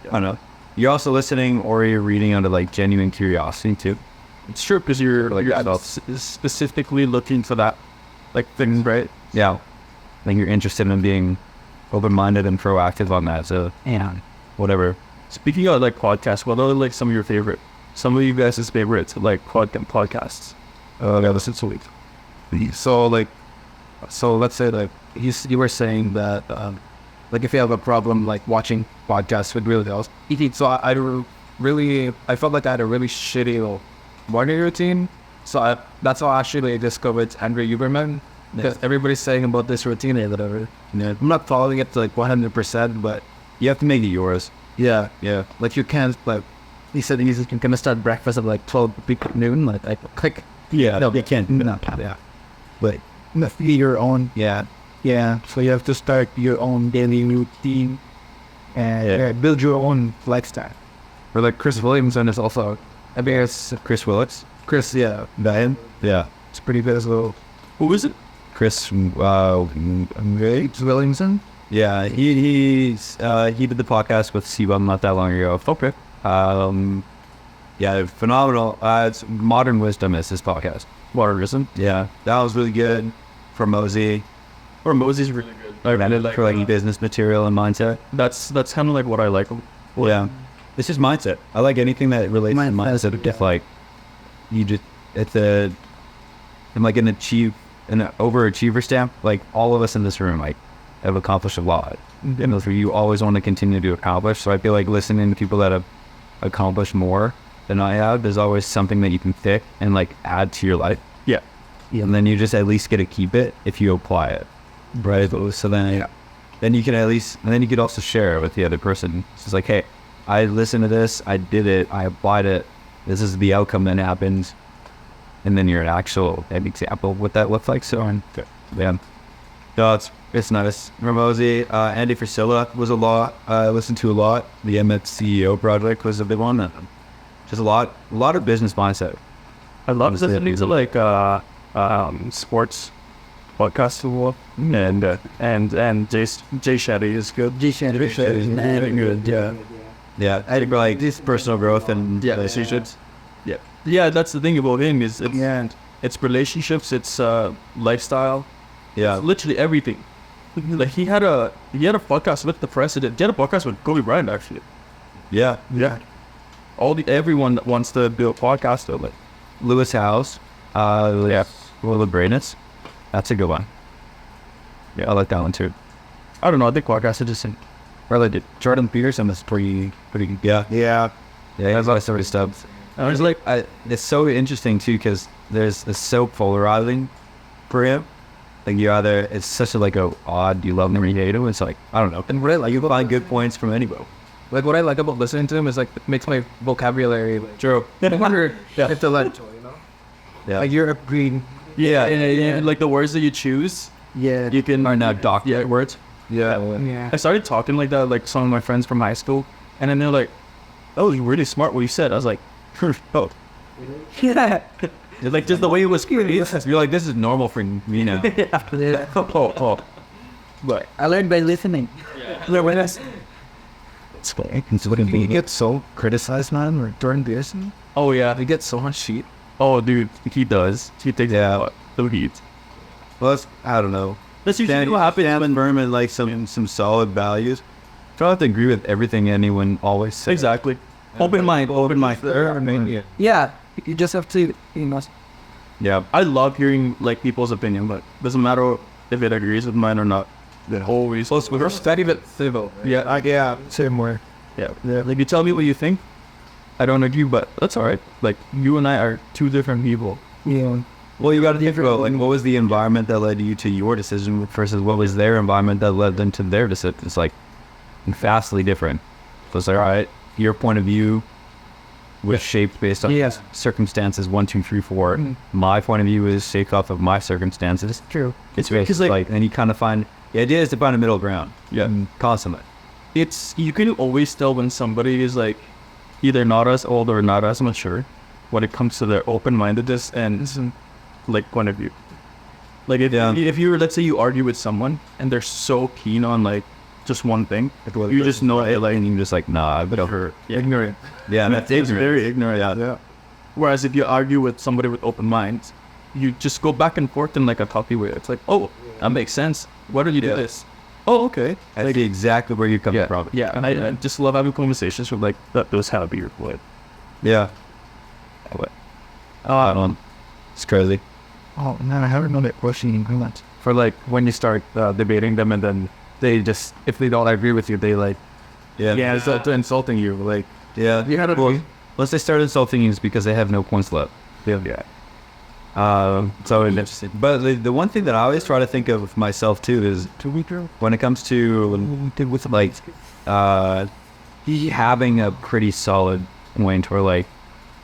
I don't know. You're also listening or you're reading out of like genuine curiosity too. It's true because you're Like you're yourself. specifically looking for that like things, right? Yeah. I think you're interested in being open-minded and proactive on that. So Yeah. whatever. Speaking of like podcasts, what are like some of you guys' favorites like podcasts? Yeah, listen to it. So let's say like you were saying that like if you have a problem like watching podcasts would really help. So I felt like I had a really shitty morning routine. So that's how actually I discovered Henry Huberman because everybody's saying about this routine or whatever. Yeah, I'm not following it to like 100%, but You have to make it yours. yeah, like you can't like he said he's gonna start breakfast at like 12 noon. Like click. Yeah, No, you can't. no. Yeah, but Be your own. yeah, Yeah. So you have to start your own daily routine and Yeah. build your own lifestyle. Or like Chris Williamson is also, I mean, it's Chris Willis, Chris, yeah, Diane, yeah, it's pretty good as well. Who is it? Chris, Chris Williamson. yeah, he did the podcast with C-Bum not that long ago. Okay. Yeah, phenomenal. It's Modern Wisdom is his podcast. Waterism. Yeah, that was really good for Mosey. Or Mosey's really good. I really like for like business material and mindset. That's kind of like what I like. Yeah, it's just mindset. I like anything that relates to Mindset, mindset. It's like you just I'm like an overachiever stamp. Like all of us in this room, like have accomplished a lot. And those are you always want to continue to accomplish. So I feel like listening to people that have accomplished more than I have, there's always something that you can pick and like add to your life. Yeah. And then you just at least get to keep it if you apply it. Right. So then you can at least, and then you could also share it with the other person. It's just like, hey, I listened to this, I did it, I applied it, this is the outcome that happened. And then you're an actual example of what that looks like. So, yeah. No, it's nice. Ramosi, Andy Frisilla was a lot. I listened to a lot. The MX CEO project was a big one. Just a lot of business mindset. I love listening to like sports podcasts as well. And Jay Shetty is good. Jay Shetty is very good. Yeah. Yeah, I think like this personal growth and Yeah, relationships. Yeah, that's the thing about him is it's relationships, it's lifestyle. yeah, It's literally everything. Like he had a podcast with the president. He had a podcast with Kobe Bryant actually. yeah. Yeah. Everyone that wants to do a podcast though, like Lewis House, Will Brainus. That's a good one. Yeah, I like that one too. I don't know, I think podcasts are just Really did. Jordan Peterson is pretty good. Yeah, he has a lot of story stuff. I was like It's so interesting too because it's so polarizing for him. Like it's such a like a odd, you love him or you hate him. It's like I don't know. and what I like You about find good points from anybody. like what I like about listening to him is like it makes my vocabulary like true. harder Yeah. intellectual, you know. Yeah, Like you're upgrading. Yeah, and like the words that you choose, Yeah. you can are now doc. yeah words. Yeah. I started talking like that, like some of my friends from high school, and then they're like, "Oh, you're really smart what you said." I was like, "Oh, Yeah. like just the way it was phrased." You're like this is normal for me now. Oh, but I learned by listening. He gets so criticized, man. Or Jordan Peterson, oh yeah, he gets so much shit. oh dude, he does. He takes the heat. well, I don't know. That's usually what happens. Stand firm and like some solid values. Try not to agree with everything anyone always says. Exactly. Open mind. Yeah. You just have to, Yeah. I love hearing like people's opinion, but doesn't matter if it agrees with mine or not. Always. Plus, we're study bit civil. Yeah. same way. Yeah. Like you tell me what you think. I don't agree, but that's all right. Like you and I are two different people. Yeah. Well, you got to think about like what was the environment that led you to your decision versus what was their environment that led them to their decision. It's like vastly different. So it's like, all right, your point of view was shaped based on circumstances 1, 2, 3, 4. My point of view is shaped off of my circumstances. True. It's basically like, and you kind of find the idea is to find a middle ground. Yeah. Constantly. It's you can always tell when somebody is like either not as old or not as mature when it comes to their open-mindedness and like point of view. Like if you were, let's say you argue with someone and they're so keen on like just one thing, you just know it, like, and you're just like, nah, I've been over. ignorant. Yeah, that's It's ignorant. very ignorant. Yeah. Whereas if you argue with somebody with open minds, you just go back and forth in like a healthy way. It's like, oh, that makes sense. Why don't you do this? Oh, okay. I see exactly where you're coming from. Yeah, and I just love having conversations with like those happier with. Yeah. It's crazy. Oh, man, I haven't known that question in much. For like when you start debating them, and then they just, if they don't agree with you, they like it's insulting you. Like Yeah. you had to Well, once they start insulting you, it's because they have no points left. So interesting. But the one thing that I always try to think of myself too is when it comes to like having a pretty solid point where like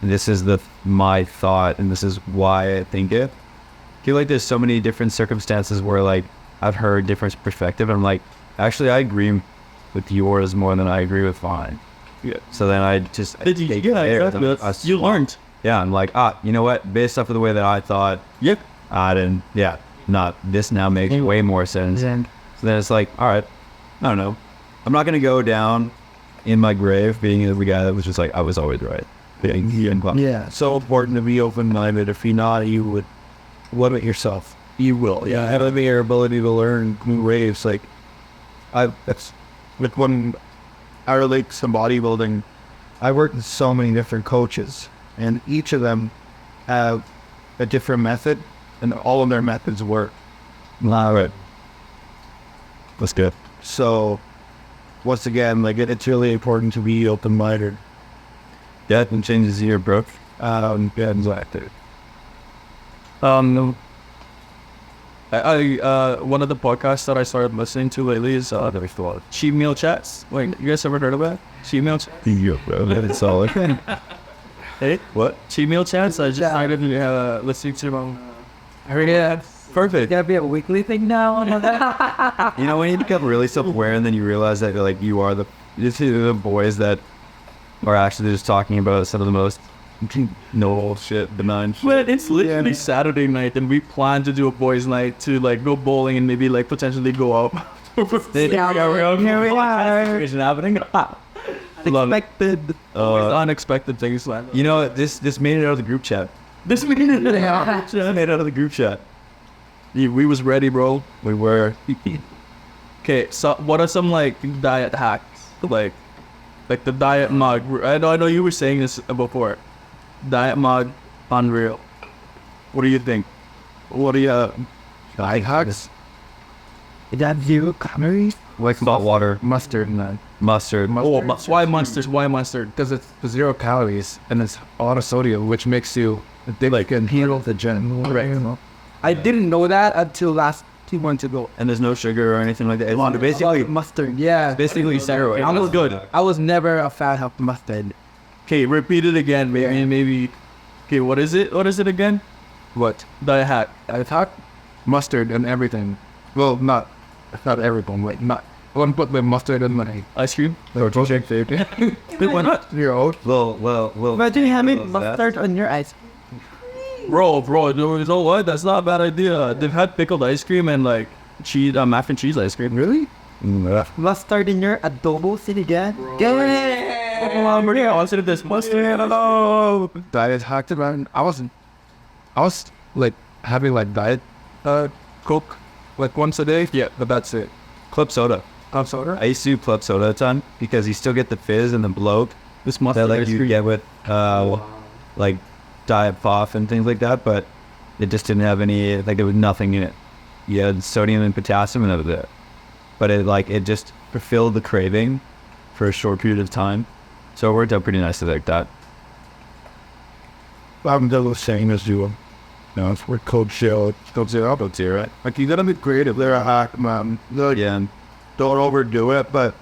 this is my thought and this is why I think it. I feel like there's so many different circumstances where like I've heard different perspective and I'm like, actually I agree with yours more than I agree with mine. Yeah. So then I just Exactly. You learned. Yeah, I'm like, you know what? Based off of the way that I thought, Yep. this now makes way more sense. So then it's like, all right, I don't know. I'm not gonna go down in my grave being the guy that was just like, I was always right. Yeah, so important to be open-minded. If you're not, you would limit yourself. You will. Yeah, having your ability to learn new ways. Like, that's with when I relate to bodybuilding. I worked with so many different coaches, and each of them have a different method, and all of their methods work. All right. That's good. So, once again, like it's really important to be open-minded. Yeah, it changes your approach. Yeah, exactly. I one of the podcasts that I started listening to lately is Cheap Meal Chats. Wait, you guys ever heard of that? Cheap Meal Chats? Yeah, bro. That's solid. Hey, What? Cheap Meal Chats. I just started listening to them. I heard it. Perfect. Gotta be a weekly thing now. You know, when you become really self-aware and then you realize that like you are the boys that are actually just talking about some of the most no shit, benign shit. But it's literally Saturday night, and we plan to do a boys' night to like go bowling and maybe like potentially go out. Here we are. Situation happening. Unexpected. Unexpected things like You know, this made it out of the group chat. this weekend. Made it out of the group chat. We was ready, bro. We were. Okay, so what are some like diet hacks? Like the diet mug. I know you were saying this before. Diet mug, unreal. What do you think? What are you Diet hacks? Is that 0 calories? Like salt water, Mustard, man. mustard. Oh, why mustard? Why mustard? Because it's 0 calories and it's a lot of sodium, which makes you addicted and heal the gym. Correct. I didn't know that until last 2 months ago. And there's no sugar or anything like that. It's basically Mustard, yeah. basically steroid. I was good. I was never a fan of mustard. Okay, repeat it again, maybe. Okay, what is it? What is it again? What? Diet hack. Diet hack? Mustard and everything. Well, not everything. Like, not. I wouldn't put the mustard in my Ice cream. project food. Why not? You're old. Well. Imagine having What was that? mustard on your ice. Bro, you know what? That's not a bad idea. They've had pickled ice cream and like cheese, mac and cheese ice cream. Really? Mustard in your adobo sinigang. I'm really consider this mustard. Diet hacked, man. I was like having like diet Coke like once a day. Yeah, but that's it. Club soda. Club soda? I used to do club soda a ton because you still get the fizz and the bloat This that mustard like ice you cream. get with like diet puff and things like that, but it just didn't have any, like there was nothing in it. You had sodium and potassium and that was it. But it just fulfilled the craving for a short period of time. So it worked out pretty nicely like that. I'm the same as you. No, it's with Coke Zero. Coke Zero. Coke Zero, right? Like, you gotta be creative. They're a hack, man. Look, Yeah. don't overdo it, but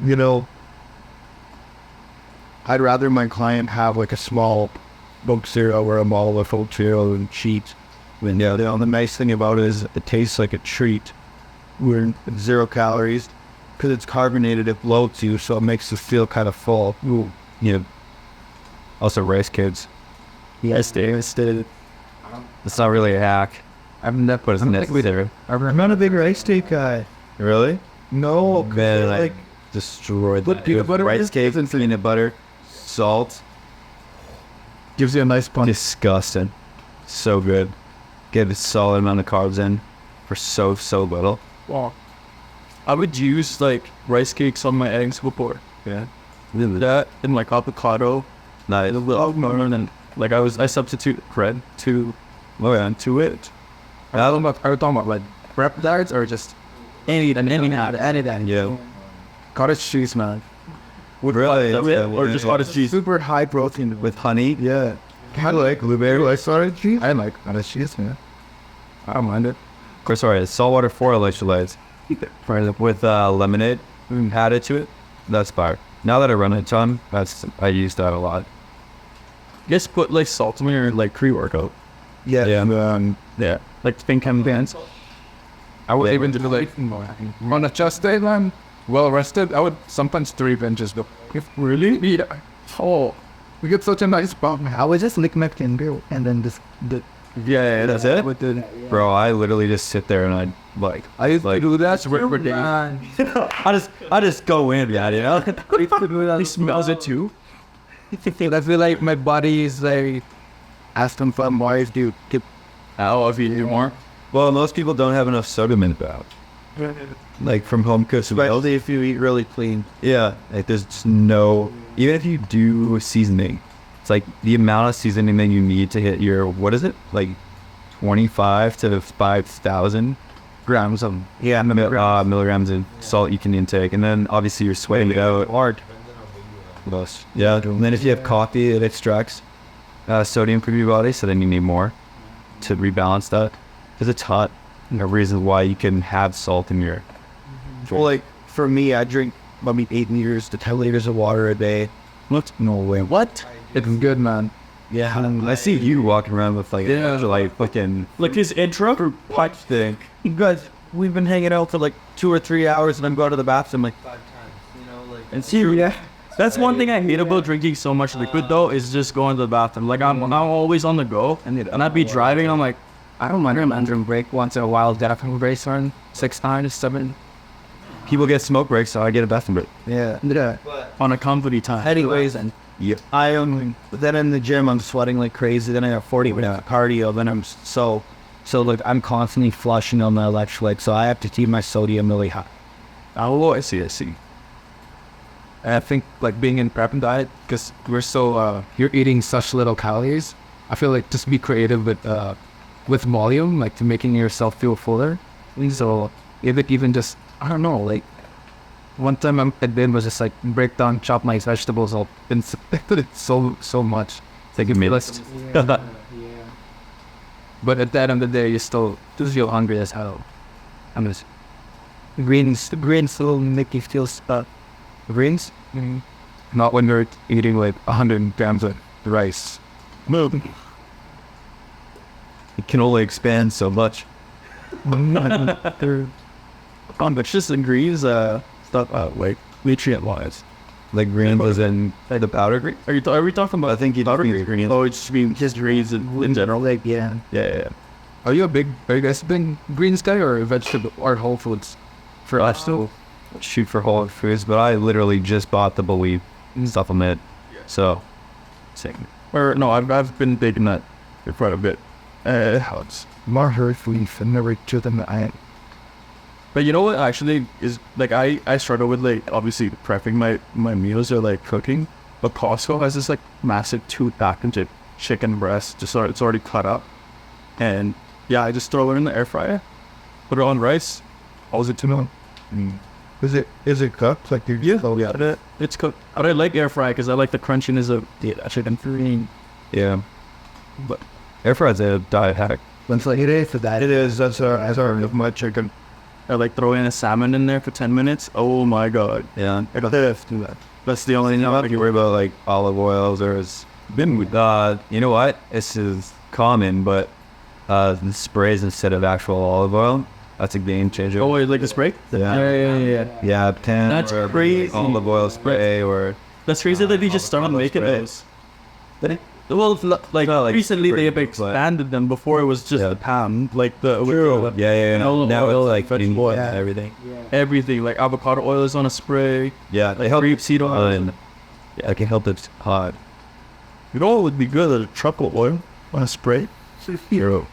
you know, I'd rather my client have like a small Coke Zero or a bottle of Coke Zero than cheat. And yeah, the nice thing about it is it tastes like a treat. We're 0 calories because it's carbonated. It bloats you, so it makes you feel kind of full. Ooh. Yeah. Also rice kids. Yes, It's not really a hack. I've never But it's necessary. I'm not a big rice cake guy. Really? No, Man, like destroyed Put that. peanut With butter rice in? cake and peanut butter, salt. gives you a nice punch. Disgusting. So good. Get a solid amount of carbs in for so little. Wow. I would use like rice cakes on my eggs before. Yeah. That and like avocado. Nice. A little and then like I substitute bread to it. Are we talking about like prep diets or just anything. Yeah. cottage cheese, man? Really? Or just cottage cheese. Super high protein. With honey? Yeah. I like blueberry. Like cottage cheese? I like cottage cheese, man. I don't mind it. Of course, sorry. Saltwater 4 electrolytes. With lemonade added to it. That's fire. Now that I run a ton, I use that a lot. You guys put like salt in your like pre-workout. Yeah. Yeah. Like think bands. I would even do like on a chest day, man. Well rested, I would sometimes 3 benches though. If really? Yeah. Oh, we get such a nice bump. I would just lick my finger and then just the Yeah, that's it. with the Bro, I literally just sit there and I like I used like to do that for days. I just go in, yeah, you know. He smells it too. I feel like my body is like asking for more to keep. Oh, if you do more. Well, most people don't have enough sodium in the bowel. Like from home cooked meals. Especially if you eat really clean. Yeah, like there's just no. Even if you do seasoning, it's like the amount of seasoning that you need to hit your, what is it, like 25 to 5,000 grams of milligrams of salt you can intake, and then obviously you're sweating it out hard. Yeah, and then if you have coffee, it extracts sodium from your body, so then you need more to rebalance that. Because it's hot. No reason why you can have salt in your drink. Well, like for me, I drink 8 liters to 10 liters of water a day. What? No way. What? It's good, man. Yeah. I see you walking around with like fucking Like his intro or punch thing. Guys, we've been hanging out for like 2 or 3 hours, and I'm going to the bathroom like 5 times. You know, like. And see, that's one thing I hate about drinking so much liquid though, is just going to the bathroom. Like I'm always on the go, and I'd be driving. I'm like, I don't mind entering break once in a while. Bathroom breaks on 6 times, 7. people get smoke breaks, so I get a bathroom break. Yeah. on a comfy time. Anyways, and then in the gym I'm sweating like crazy. Then I have 40 minutes of cardio. Then I'm so like I'm constantly flushing on my electrolytes, so I have to keep my sodium really high. Oh, I see. And I think like being in prep and diet, because we're so you're eating such little calories. I feel like just be creative with volume, like to making yourself feel fuller. So even just, I don't know, like one time I did was just like break down, chop my vegetables up, and it's so much. It's like a list. But at the end of the day, you still just feel hungry as hell. I'm just Greens will make you feel stuck. greens. Not when you're eating like 100 grams of rice. It can only expand so much. But just the greens, stuff, like nutrient wise. Like green was in the powder green. Are we talking about? I think you powder mean green. Oh, it's just greens in general. Like, yeah. Yeah. Are you guys big greens guy or vegetable or whole foods? For us to shoot for whole foods, but I literally just bought the Believe supplement. So, sick. Or no, I've been big in that for quite a bit. It's more hurt leaf and never to them. But you know what actually is, like, I struggle with, like, obviously prepping my meals or like cooking, but Costco has this like massive 2-pack of chicken breast, it's already cut up, and yeah, I just throw it in the air fryer, put it on rice. How's it to know? Is it cooked? Like It's cooked. But I like air fry because I like the crunchiness of the chicken. Yeah, but air fry's a diet hack. Once like it is for that. It is. That's our my chicken. I like throwing a salmon in there for 10 minutes. Oh my god. Yeah, I got to do that. That's the only thing I don't worry about like olive oils or been with you know what? This is common, but the sprays instead of actual olive oil, that's a game changer. Oh, wait, like the spray? Yeah. Yeah, tan. That's or crazy. Olive oil spray or. That's crazy that they just started making those. Well, like recently they have expanded them. Before it was just the pan, like the Yeah. Now it'll like vegetable oil. everything. Everything, like avocado oil is on a spray. Yeah, they help Grapeseed oil. and yeah, it can help it hot. You know what would be good? A truffle oil on a spray. Hero.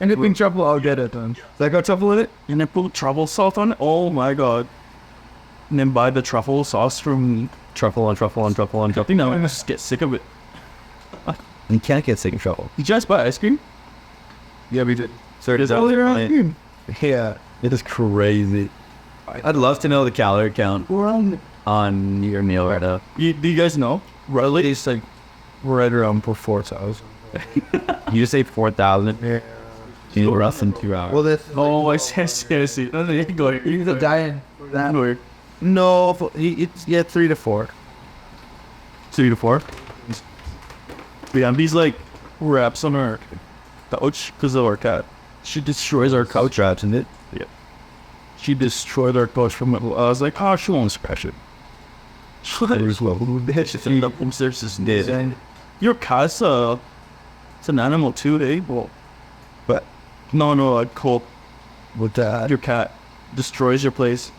Anything trouble, I'll get it. That got truffle in it, and then put truffle salt on it. Oh my god! And then buy the truffle sauce from Truffle on truffle on truffle on I truffle. think now I just get sick of it. You can't get sick of truffle. Did you guys buy ice cream? Yeah, we did. So Is that what you're on? Yeah, it is crazy. I'd love to know the calorie count on your meal right now. Do you guys know? Roughly, It's like right around for 4,000. You just say 4,000. You know, less than 2 hours. Well, this oh, I see. No, you go. Use the diet that. Or No, it's 3 to 4. 3 to 4. We have these like wraps on our couch because of our cat. She destroys our couch. Wraps in it. Yeah. She destroyed our couch from it. I was like, oh, she won't scratch it. There's well, And the upstairs is dead. Your cat's it's an animal too, eh? Well, but no, cold. with that. Your cat destroys your place.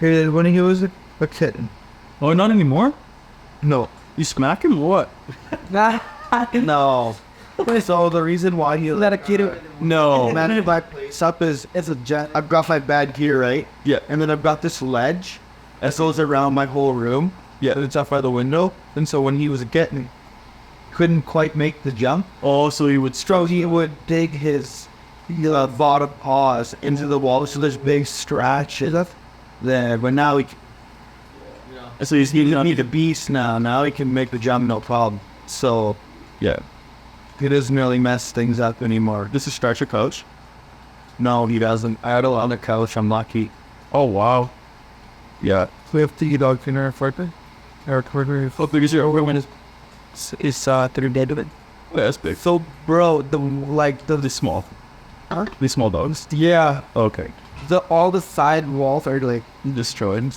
When he was a kitten. Oh, not anymore? No. You smack him or what? No. So the reason why he Let a kid. No. managed my place up is I've got my bed here, right? Yeah. And then I've got this ledge that goes around my whole room. Yeah. And it's up by the window. And so when he was a kitten, couldn't quite make the jump. Oh, so he would So he would dig his bottom paws into the wall. So there's big scratches there. But now So he's he's a beast now. Now he can make the jump no problem. So yeah. he doesn't really mess things up anymore. This is stretcher couch. No, he doesn't. I had a on the couch. I'm lucky. Oh wow. Yeah. We have to eat dog dinner for it. Or quarter. How big is your overwin? Is 3 dead of it. Oh, that's big. So, bro, They're small. Huh? These small dogs. Yeah. Okay. All the side walls are like Destroyed.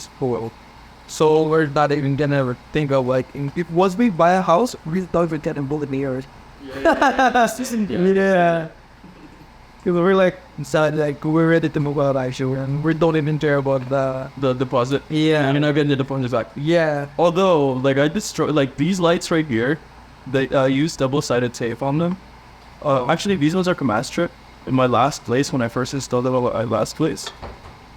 so we're not even gonna think of like if it was we buy a house, we thought we'd get a bullet in the ears. Yeah. Because we're like inside, like we're ready to move out actually, and we don't even care about The deposit. yeah, You're not getting the deposit back. yeah. Although, like, I destroyed, like, these lights right here, they use double-sided tape on them. Actually, these ones are command strip. In my last place, when I first installed them at my last place,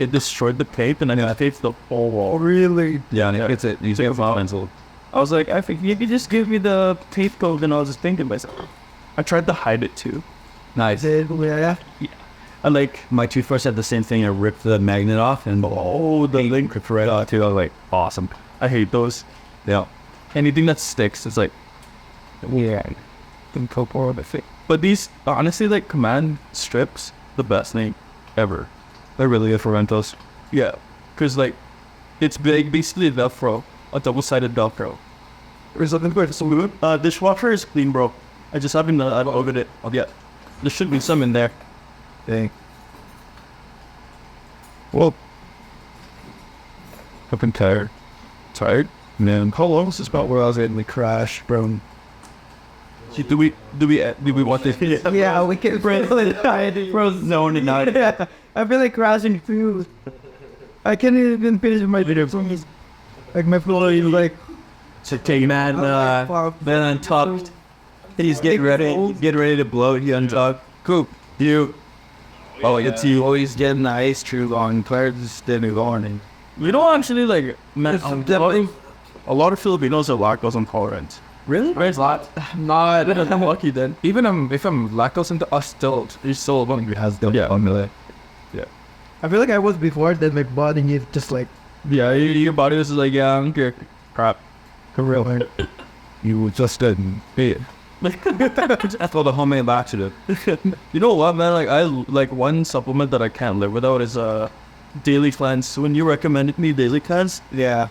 it destroyed the tape, and I taped the whole wall. Really? Yeah, it's it. You take a pencil. I was like, I think you could just give me the tape code, and I was just thinking to myself. I tried to hide it, too. Nice. Yeah. And, like, My toothbrush had the same thing. I ripped the magnet off and the link ripped right off too. I was like, awesome. I hate those. Yeah. Anything that sticks, it's like, Yeah. Can cope with it. but these, honestly, like, command strips, the best thing ever. They're really good for rentals. Yeah, because like it's big, basically Velcro, a double-sided Velcro. There's something good. So good. Dishwasher is clean, bro. I just haven't opened it yet. There should be some in there. Dang. Well, I've been tired. Tired? Man, how long is this about where I was in the crash, bro? Do we want this? Yeah, we can Bro, zone and out. Yeah, I feel like crashing through. I can't even finish my video. Like my flow is like So take man, man untucked. He's getting ready to blow. He untucked. Coop, you. Oh, it's you. Always getting the ice true long. Players just didn't go on. We don't actually like. Man, definitely- a lot of Filipinos are lactose intolerant. Really? There's a lot. not. I'm lucky then. Even if I'm lactose into us still, You're still one. Has the Yeah. formula. I feel like I was before. Then my body is just like Yeah, your body is like, yeah, I don't care. Crap. real. You just didn't. Yeah. That's all the homemade laxative. You know what, man? Like, I like one supplement that I can't live without is daily cleanse. When you recommended me daily cleanse, Yeah.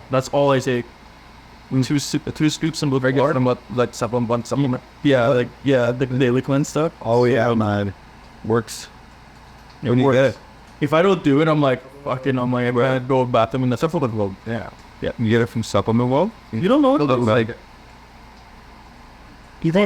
that's all I take. Two scoops and regular like supplement. Yeah, like the daily cleanse stuff. Oh yeah, man. Works. It When you works. get it. If I don't do it, I'm like fucking. I'm gonna go to the bathroom in the supplement world. yeah. You get it from Supplement World? You don't know what Like